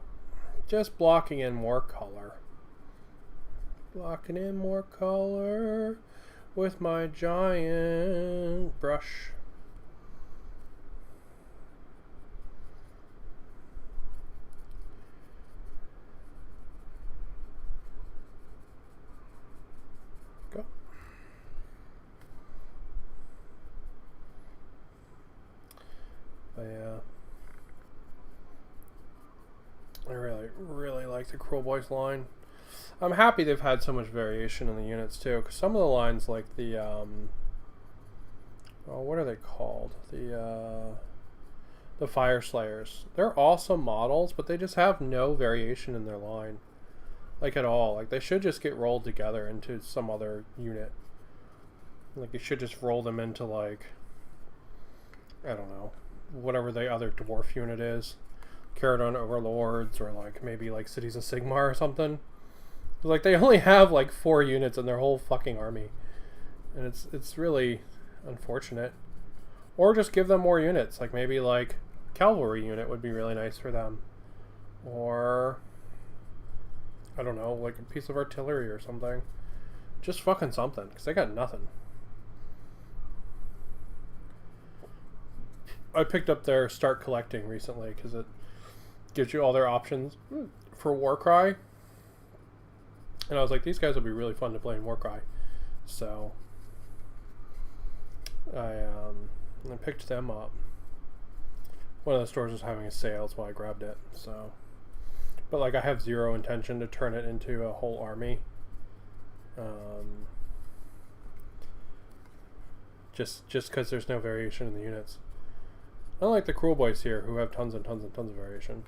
Just blocking in more color. Blocking in more color with my giant brush. Go. But yeah, I really like the Cruel Boys line. I'm happy they've had so much variation in the units too, because some of the lines, like the oh, what are they called? The Fire Slayers. They're awesome models, but they just have no variation in their line, like at all. Like, they should just get rolled together into some other unit. Like, you should just roll them into, like, I don't know, whatever the other dwarf unit is, Caradon Overlords, or like maybe like Cities of Sigmar or something. Like, they only have like 4 units in their whole fucking army, and it's really unfortunate. Or just give them more units. Like, maybe like cavalry unit would be really nice for them. Or, I don't know, like a piece of artillery or something. Just fucking something, because they got nothing. I picked up their Start Collecting recently, because it gives you all their options for Warcry. And I was like, these guys would be really fun to play in Warcry. So, I picked them up. One of the stores was having a sale, that's why I grabbed it. So, but like I have zero intention to turn it into a whole army. Just because there's no variation in the units. Unlike the Cruel Boys here, who have tons and tons and tons of variation.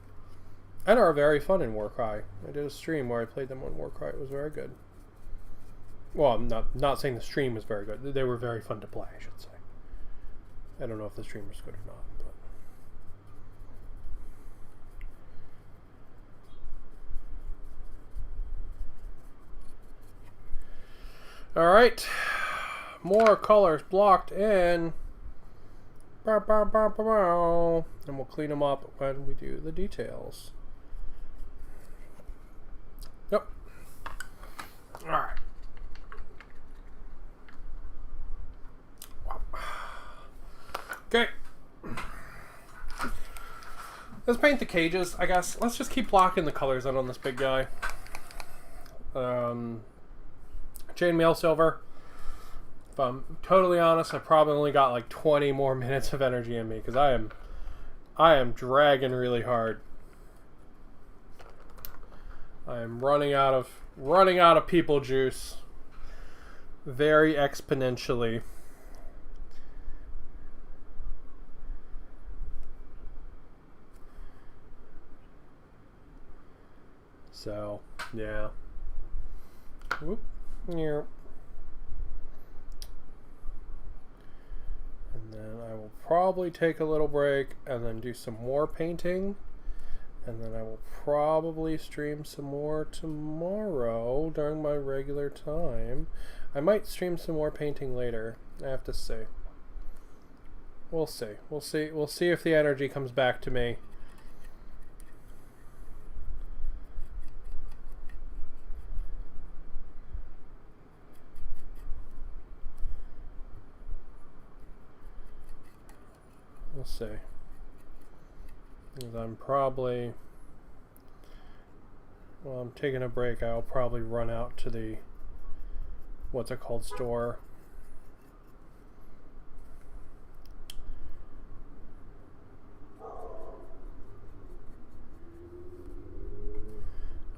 And are very fun in Warcry. I did a stream where I played them on Warcry. It was very good. Well, I'm not saying the stream was very good. They were very fun to play, I should say. I don't know if the stream was good or not. But alright. More colors blocked in. And we'll clean them up when we do the details. Yep. Alright. Okay. Let's paint the cages, I guess. Let's just keep blocking the colors in on this big guy. Chainmail silver. If I'm totally honest, I probably only got like 20 more minutes of energy in me because I am dragging really hard. I am running out of people juice very exponentially. So, yeah. Whoop. Yeah. And then I will probably take a little break and then do some more painting. And then I will probably stream some more tomorrow during my regular time. I might stream some more painting later. I have to see. We'll see. We'll see. We'll see if the energy comes back to me. We'll see. Because I'm probably, well, I'm taking a break. I'll probably run out to the, what's it called, store.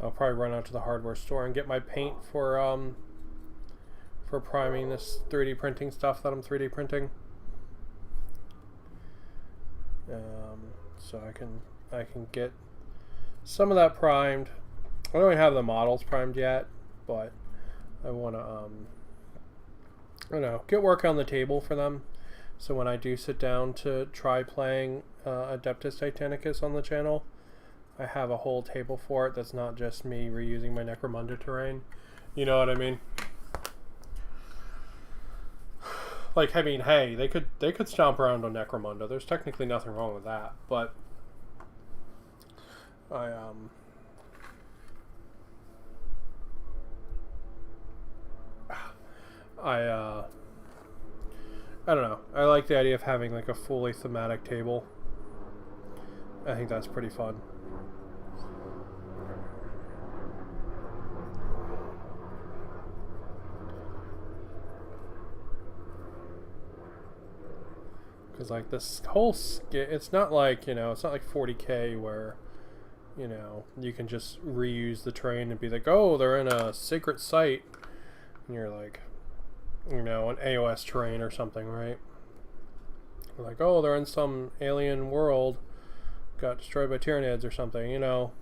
I'll probably run out to the hardware store and get my paint for priming this 3D printing stuff that I'm 3D printing. So I can get some of that primed. I don't even have the models primed yet, but I want to I don't know, get work on the table for them. So when I do sit down to try playing Adeptus Titanicus on the channel, I have a whole table for it that's not just me reusing my Necromunda terrain. You know what I mean? Like, I mean, hey, they could stomp around on Necromunda. There's technically nothing wrong with that, but I don't know. I like the idea of having like a fully thematic table. I think that's pretty fun. Because like this whole it's not like, you know, it's not like 40K where, you know, you can just reuse the terrain and be like, oh, they're in a sacred site, and you're like, you know, an AOS terrain or something, right? Like, oh, they're in some alien world, got destroyed by Tyranids or something, you know.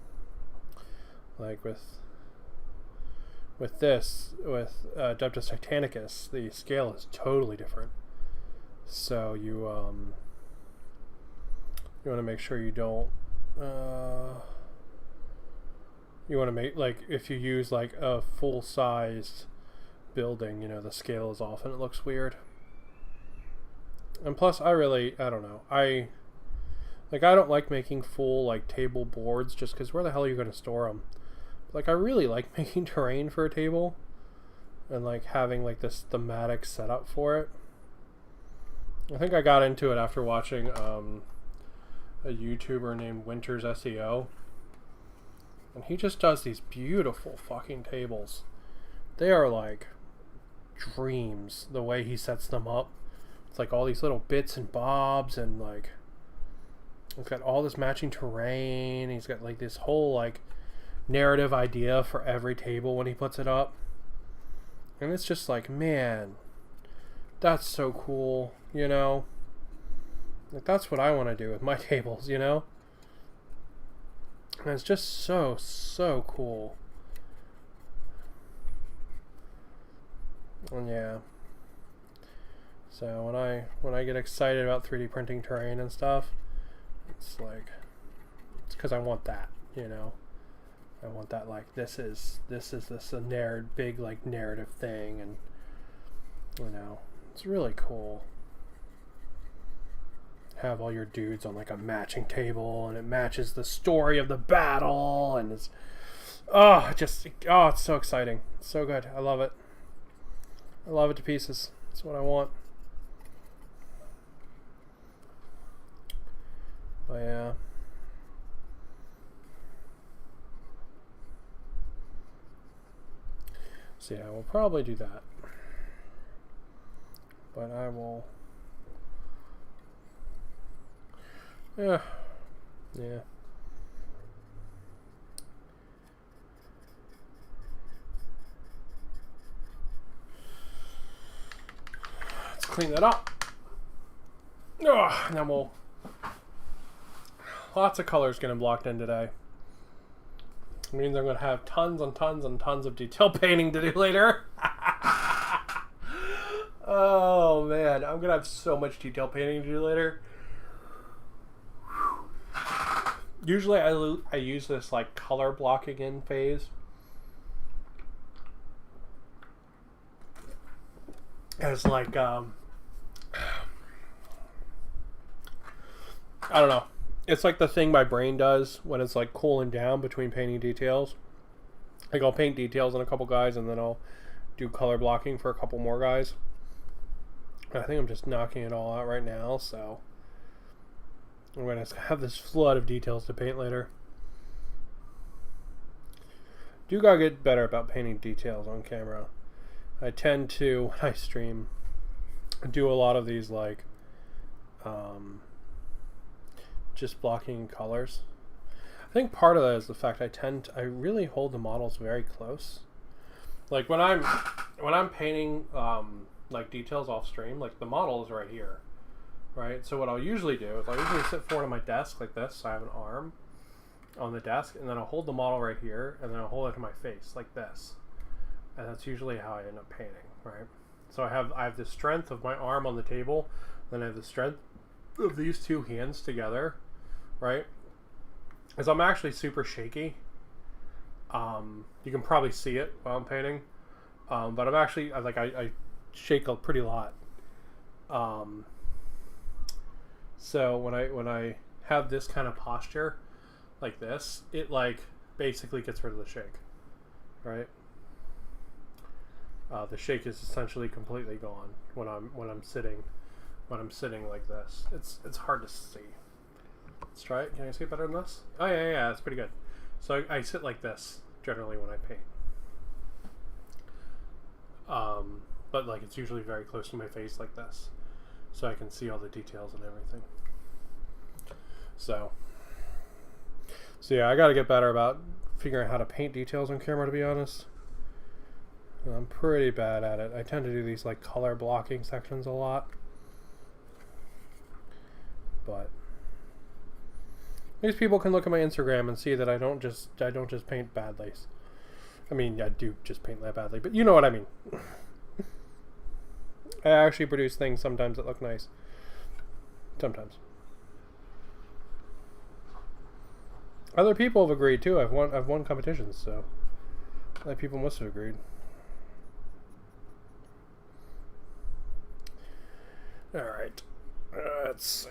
Like with Adeptus Titanicus, the scale is totally different. So you want to make sure you don't you want to make, like, if you use like a full-sized building, you know, the scale is off and it looks weird. And plus I don't know, Like, I don't like making full, like, table boards just because where the hell are you going to store them? Like, I really like making terrain for a table and, like, having, like, this thematic setup for it. I think I got into it after watching a YouTuber named Winter's SEO. And he just does these beautiful fucking tables. They are, like, dreams, the way he sets them up. It's, like, all these little bits and bobs and, like... He's got all this matching terrain. He's got like this whole like narrative idea for every table when he puts it up. And it's just like, man, that's so cool, you know? Like that's what I want to do with my tables, you know? And it's just so, so cool. And yeah. So when I get excited about 3D printing terrain and stuff, it's like, it's because I want that, you know. I want that, like, this is a big like narrative thing, and you know, it's really cool. Have all your dudes on like a matching table, and it matches the story of the battle, and it's it's so exciting, it's so good. I love it. I love it to pieces. It's what I want. But yeah. So yeah, we'll probably do that. But I will... Yeah. Let's clean that up. And then we'll... Lots of colors getting blocked in today. It means I'm going to have tons and tons and tons of detail painting to do later. Oh man, I'm going to have so much detail painting to do later. Usually I use this like color blocking in phase as like I don't know. It's like the thing my brain does when it's like cooling down between painting details. Like I'll paint details on a couple guys and then I'll do color blocking for a couple more guys. I think I'm just knocking it all out right now, so I'm going to have this flood of details to paint later. Do gotta get better about painting details on camera. I tend to, when I stream, do a lot of these like just blocking colors. I think part of that is the fact I really hold the models very close. Like when I'm painting like details off stream, like the model is right here, right? So what I'll usually do is I'll usually sit forward on my desk like this, so I have an arm on the desk, and then I'll hold the model right here, and then I'll hold it to my face like this, and that's usually how I end up painting, right? So I have the strength of my arm on the table, then I have the strength of these two hands together, right? Because I'm actually super shaky. You can probably see it while I'm painting, but I'm actually I shake a pretty lot. So when I have this kind of posture like this, it like basically gets rid of the shake, right? The shake is essentially completely gone when I'm sitting like this. It's hard to see. Let's try it. Can I see it better than this? Oh yeah, that's pretty good. So I sit like this generally when I paint. But like it's usually very close to my face like this, so I can see all the details and everything. So yeah, I got to get better about figuring out how to paint details on camera, to be honest. I'm pretty bad at it. I tend to do these like color blocking sections a lot, but these people can look at my Instagram and see that I don't just paint badly. I mean, I do just paint that badly, but you know what I mean. I actually produce things sometimes that look nice. Sometimes. Other people have agreed too. I've won competitions, so other people must have agreed. All right. Let's see.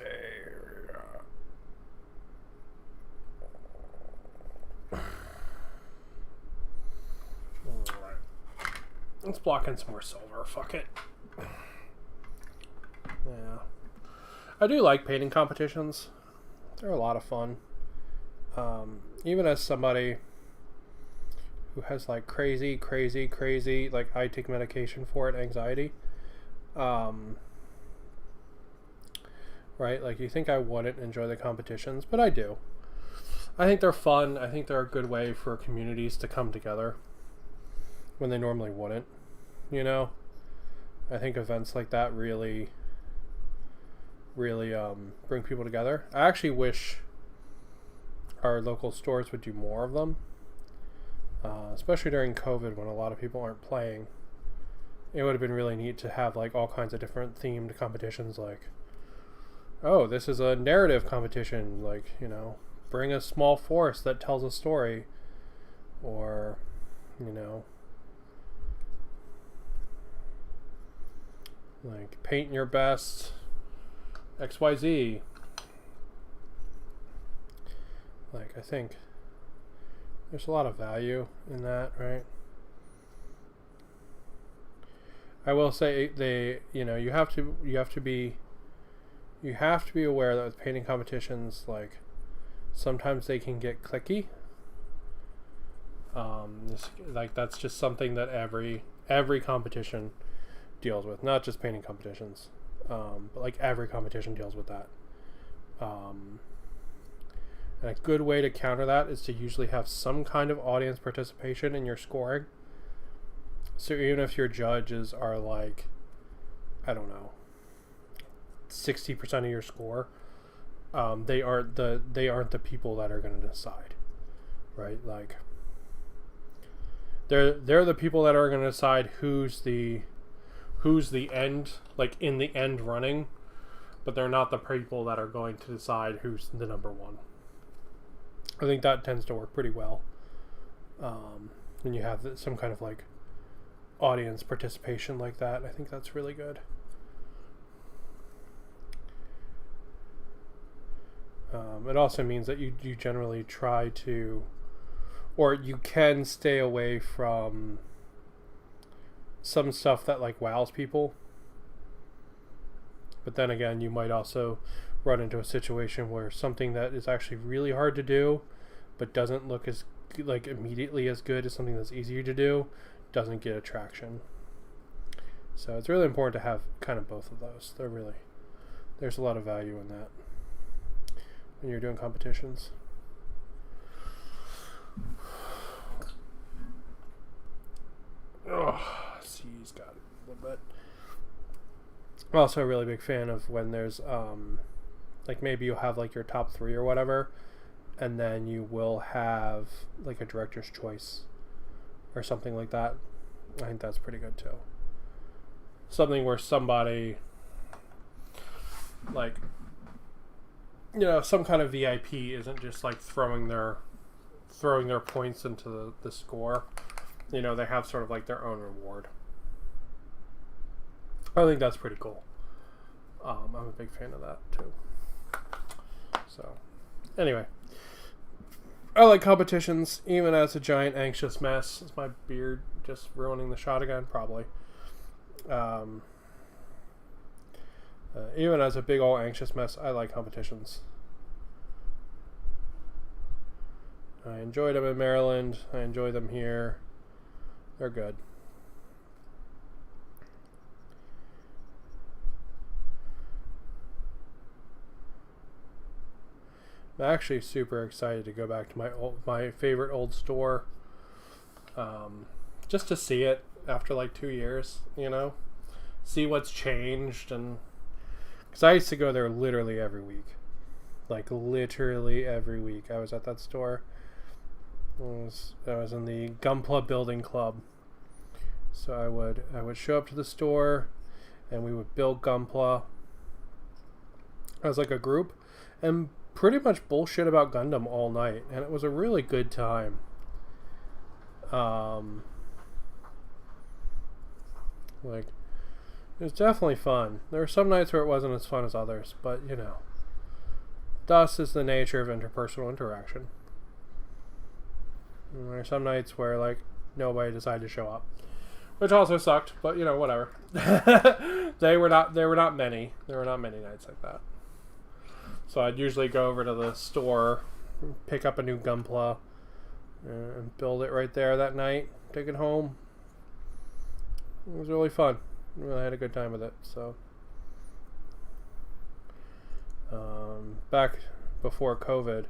Let's block in some more silver. Fuck it. Yeah. I do like painting competitions. They're a lot of fun. Even as somebody who has like crazy, like I take medication for it, anxiety. Right? Like you think I wouldn't enjoy the competitions, but I do. I think they're fun. I think they're a good way for communities to come together when they normally wouldn't. You know? I think events like that really bring people together. I actually wish our local stores would do more of them. Especially during COVID when a lot of people aren't playing. It would have been really neat to have like all kinds of different themed competitions, like, oh, this is a narrative competition, like, you know, bring a small force that tells a story, or, you know, like paint your best XYZ. Like, I think there's a lot of value in that, right? I will say you have to be aware that with painting competitions, like sometimes they can get cliquey. That's just something that every competition deals with, not just painting competitions, but like every competition deals with that. And a good way to counter that is to usually have some kind of audience participation in your scoring. So even if your judges are like, I don't know, 60% of your score, they aren't the people that are going to decide, right? Like they're the people that are going to decide who's the end, like in the end running, but they're not the people that are going to decide who's the number one. I think that tends to work pretty well. When you have some kind of like audience participation like that, I think that's really good. It also means that you generally try to, or you can stay away from some stuff that like wows people. But then again, you might also run into a situation where something that is actually really hard to do but doesn't look as like immediately as good as something that's easier to do doesn't get attraction. So it's really important to have kind of both of those. There's a lot of value in that when you're doing competitions. See, he's got it a little bit. I'm also a really big fan of when there's like maybe you'll have like your top 3 or whatever, and then you will have like a director's choice or something like that. I think that's pretty good too. Something where somebody, like, you know, some kind of VIP isn't just like throwing their points into the score. You know, they have sort of like their own reward. I think that's pretty cool. I'm a big fan of that too. So, anyway, I like competitions, even as a giant anxious mess. Is my beard just ruining the shot again? Probably. Even as a big old anxious mess, I like competitions. I enjoyed them in Maryland. I enjoy them here. They're good. I'm actually super excited to go back to my favorite old store, just to see it after like 2 years, you know, see what's changed. And because I used to go there literally every week, like literally every week I was at that store. I was in the Gunpla Building Club, so I would show up to the store and we would build Gunpla as like a group and pretty much bullshit about Gundam all night, and it was a really good time. Like, it was definitely fun. There were some nights where it wasn't as fun as others, but you know, thus is the nature of interpersonal interaction. And there are some nights where like nobody decided to show up, which also sucked, but you know, whatever. They were not many. There were not many nights like that. So I'd usually go over to the store, pick up a new Gunpla, and build it right there that night. Take it home. It was really fun. Really had a good time with it. So back before COVID,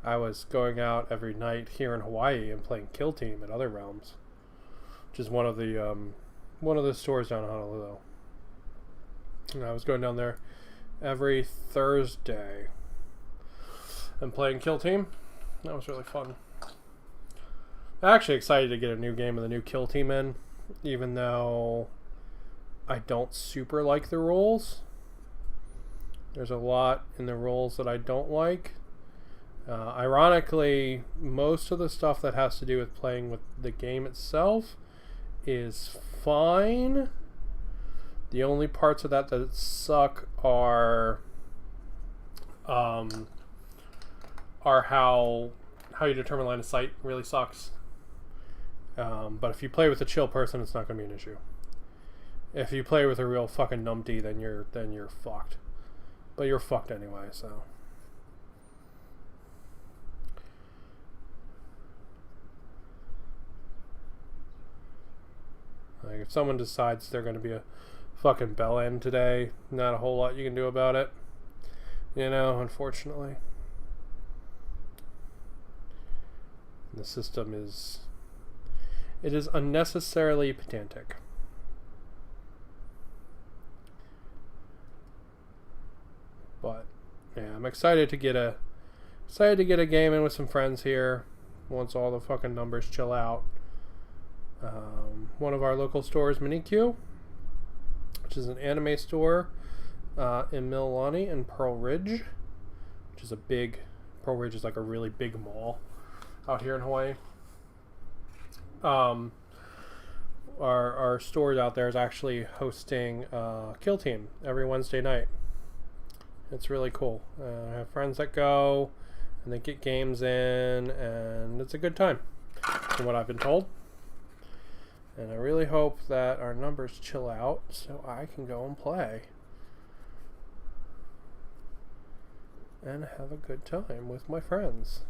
I was going out every night here in Hawaii and playing Kill Team at other realms, which is one of the stores down in Honolulu. And I was going down there every Thursday and playing Kill Team. That was really fun. I'm actually excited to get a new game of the new Kill Team in, even though I don't super like the rules. There's a lot in the rules that I don't like. Ironically, most of the stuff that has to do with playing with the game itself is fine. The only parts of that suck are how you determine line of sight really sucks. But if you play with a chill person, it's not going to be an issue. If you play with a real fucking numpty, then you're fucked. But you're fucked anyway, so. Like, if someone decides they're going to be a fucking bell end today, not a whole lot you can do about it. You know, unfortunately. The system is unnecessarily pedantic. But yeah, I'm excited to get a game in with some friends here once all the fucking numbers chill out. One of our local stores, Minikyu, which is an anime store in Mililani and Pearl Ridge, which is Pearl Ridge is like a really big mall out here in Hawaii. Our stores out there is actually hosting Kill Team every Wednesday night. It's really cool. I have friends that go and they get games in, and it's a good time from what I've been told. And I really hope that our numbers chill out so I can go and play and have a good time with my friends.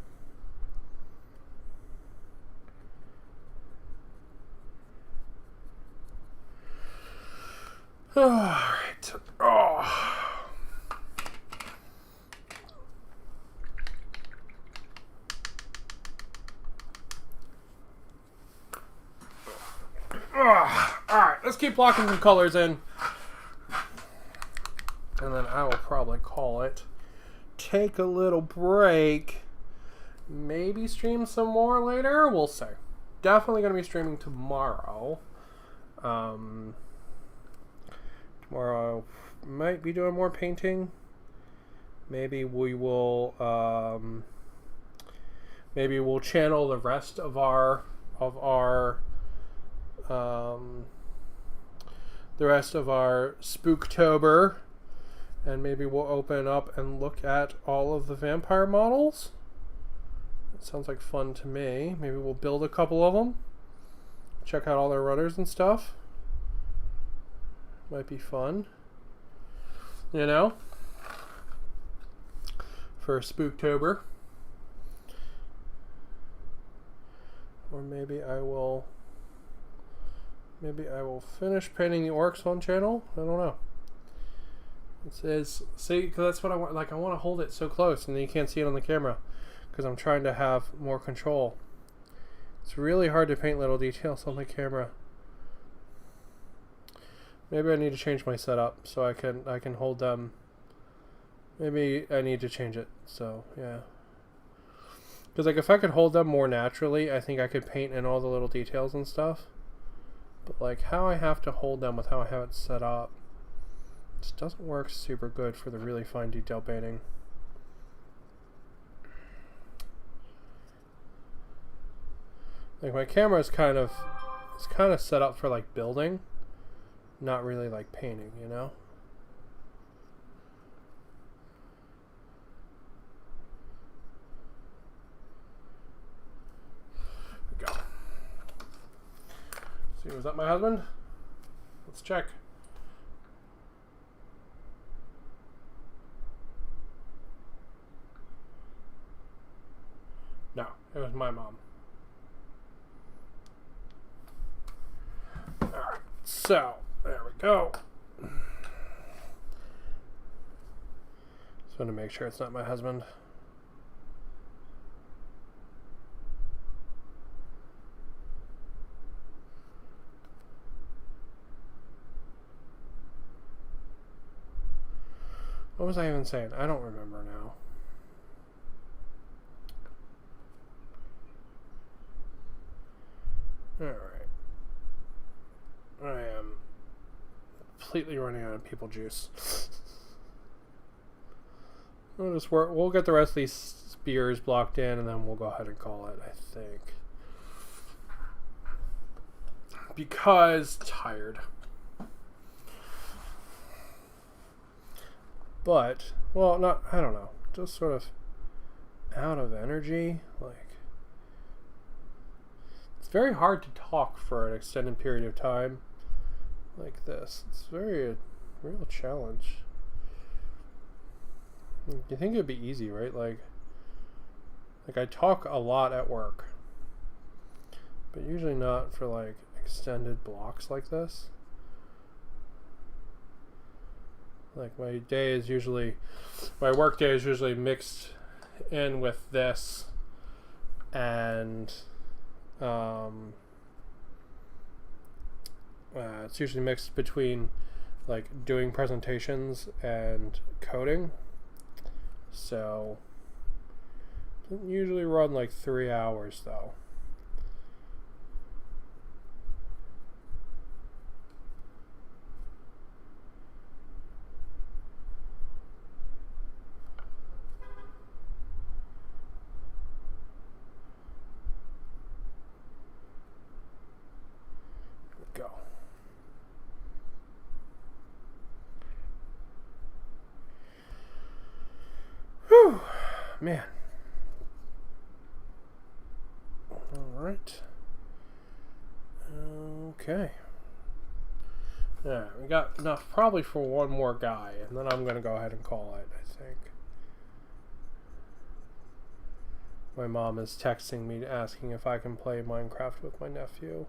Alright. Oh. Alright, let's keep locking some colors in. And then I will probably call it. Take a little break. Maybe stream some more later. We'll see. Definitely going to be streaming tomorrow. Tomorrow might be doing more painting. Maybe we will maybe we'll channel the rest of our the rest of our Spooktober, and maybe we'll open up and look at all of the vampire models. That sounds like fun to me. Maybe we'll build a couple of them, check out all their runners and stuff. Might be fun, you know, for Spooktober. Or maybe I will finish painting the orcs on channel. I don't know. It says, see, because that's what I want. Like, I want to hold it so close, and then you can't see it on the camera, because I'm trying to have more control. It's really hard to paint little details on the camera. Maybe I need to change my setup so I can hold them. Maybe I need to change it. So yeah. Because like if I could hold them more naturally, I think I could paint in all the little details and stuff. But like how I have to hold them with how I have it set up just doesn't work super good for the really fine detail painting. Like my camera is kind of set up for like building, not really like painting, you know? See see, was that my husband? Let's check. No, it was my mom. Alright, so, there we go. Just want to make sure it's not my husband. What was I even saying? I don't remember now. Alright. I am completely running out of people juice. We'll get the rest of these spears blocked in and then we'll go ahead and call it, I think. Because tired. But, well, not, I don't know, just sort of out of energy. Like, it's very hard to talk for an extended period of time like this. It's a real challenge. You think it'd be easy, right? Like I talk a lot at work, but usually not for like extended blocks like this. Like my work day is usually mixed in with this, and it's usually mixed between like doing presentations and coding. So doesn't usually run like 3 hours though. Man. Alright. Okay. Yeah, we got enough probably for one more guy, and then I'm going to go ahead and call it, I think. My mom is texting me asking if I can play Minecraft with my nephew.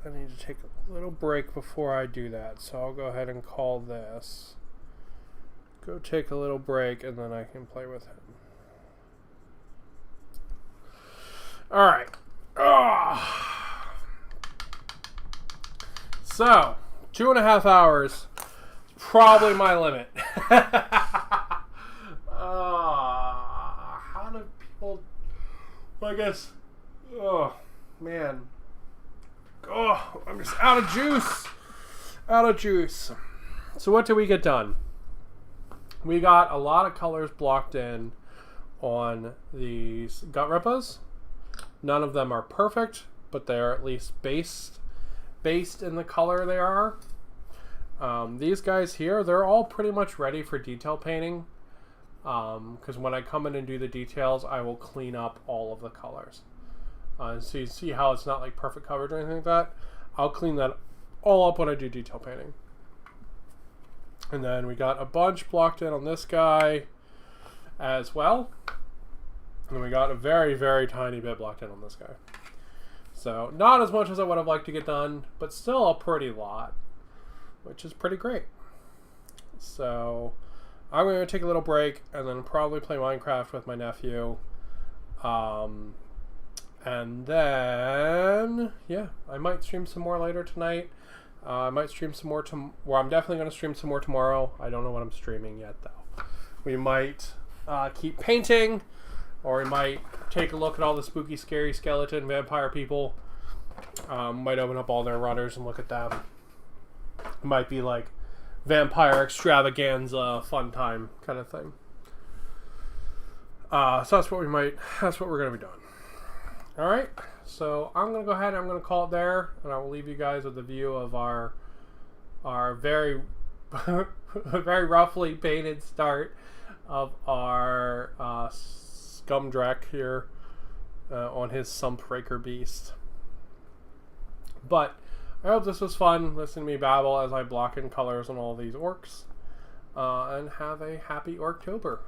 I need to take a little break before I do that, so I'll go ahead and call this. Go take a little break, and then I can play with him. Alright. So, 2.5 hours. Probably my limit. How do people... Well, I guess... Oh, man. Oh, I'm just out of juice. Out of juice. So what did we get done? We got a lot of colors blocked in on these gut rippas. None of them are perfect, but they're at least based in the color they are. These guys here, they're all pretty much ready for detail painting. Because when I come in and do the details, I will clean up all of the colors. So you see how it's not like perfect coverage or anything like that. I'll clean that all up when I do detail painting. And then we got a bunch blocked in on this guy as well. And we got a very, very tiny bit blocked in on this guy. So not as much as I would have liked to get done, but still a pretty lot, which is pretty great. So I'm going to take a little break and then probably play Minecraft with my nephew. And then, yeah, I might stream some more later tonight. I might stream some more well, I'm definitely going to stream some more tomorrow. I don't know what I'm streaming yet, though. We might keep painting, or we might take a look at all the spooky, scary skeleton vampire people. Might open up all their runners and look at them. It might be like vampire extravaganza, fun time kind of thing. So that's what we're going to be doing. Alright, so I'm going to go ahead and I'm going to call it there, and I will leave you guys with a view of our very very roughly painted start of our Scumdrack here on his Sumpraker Beast. But I hope this was fun. Listen to me babble as I block in colors on all these orcs. And have a happy Orktober.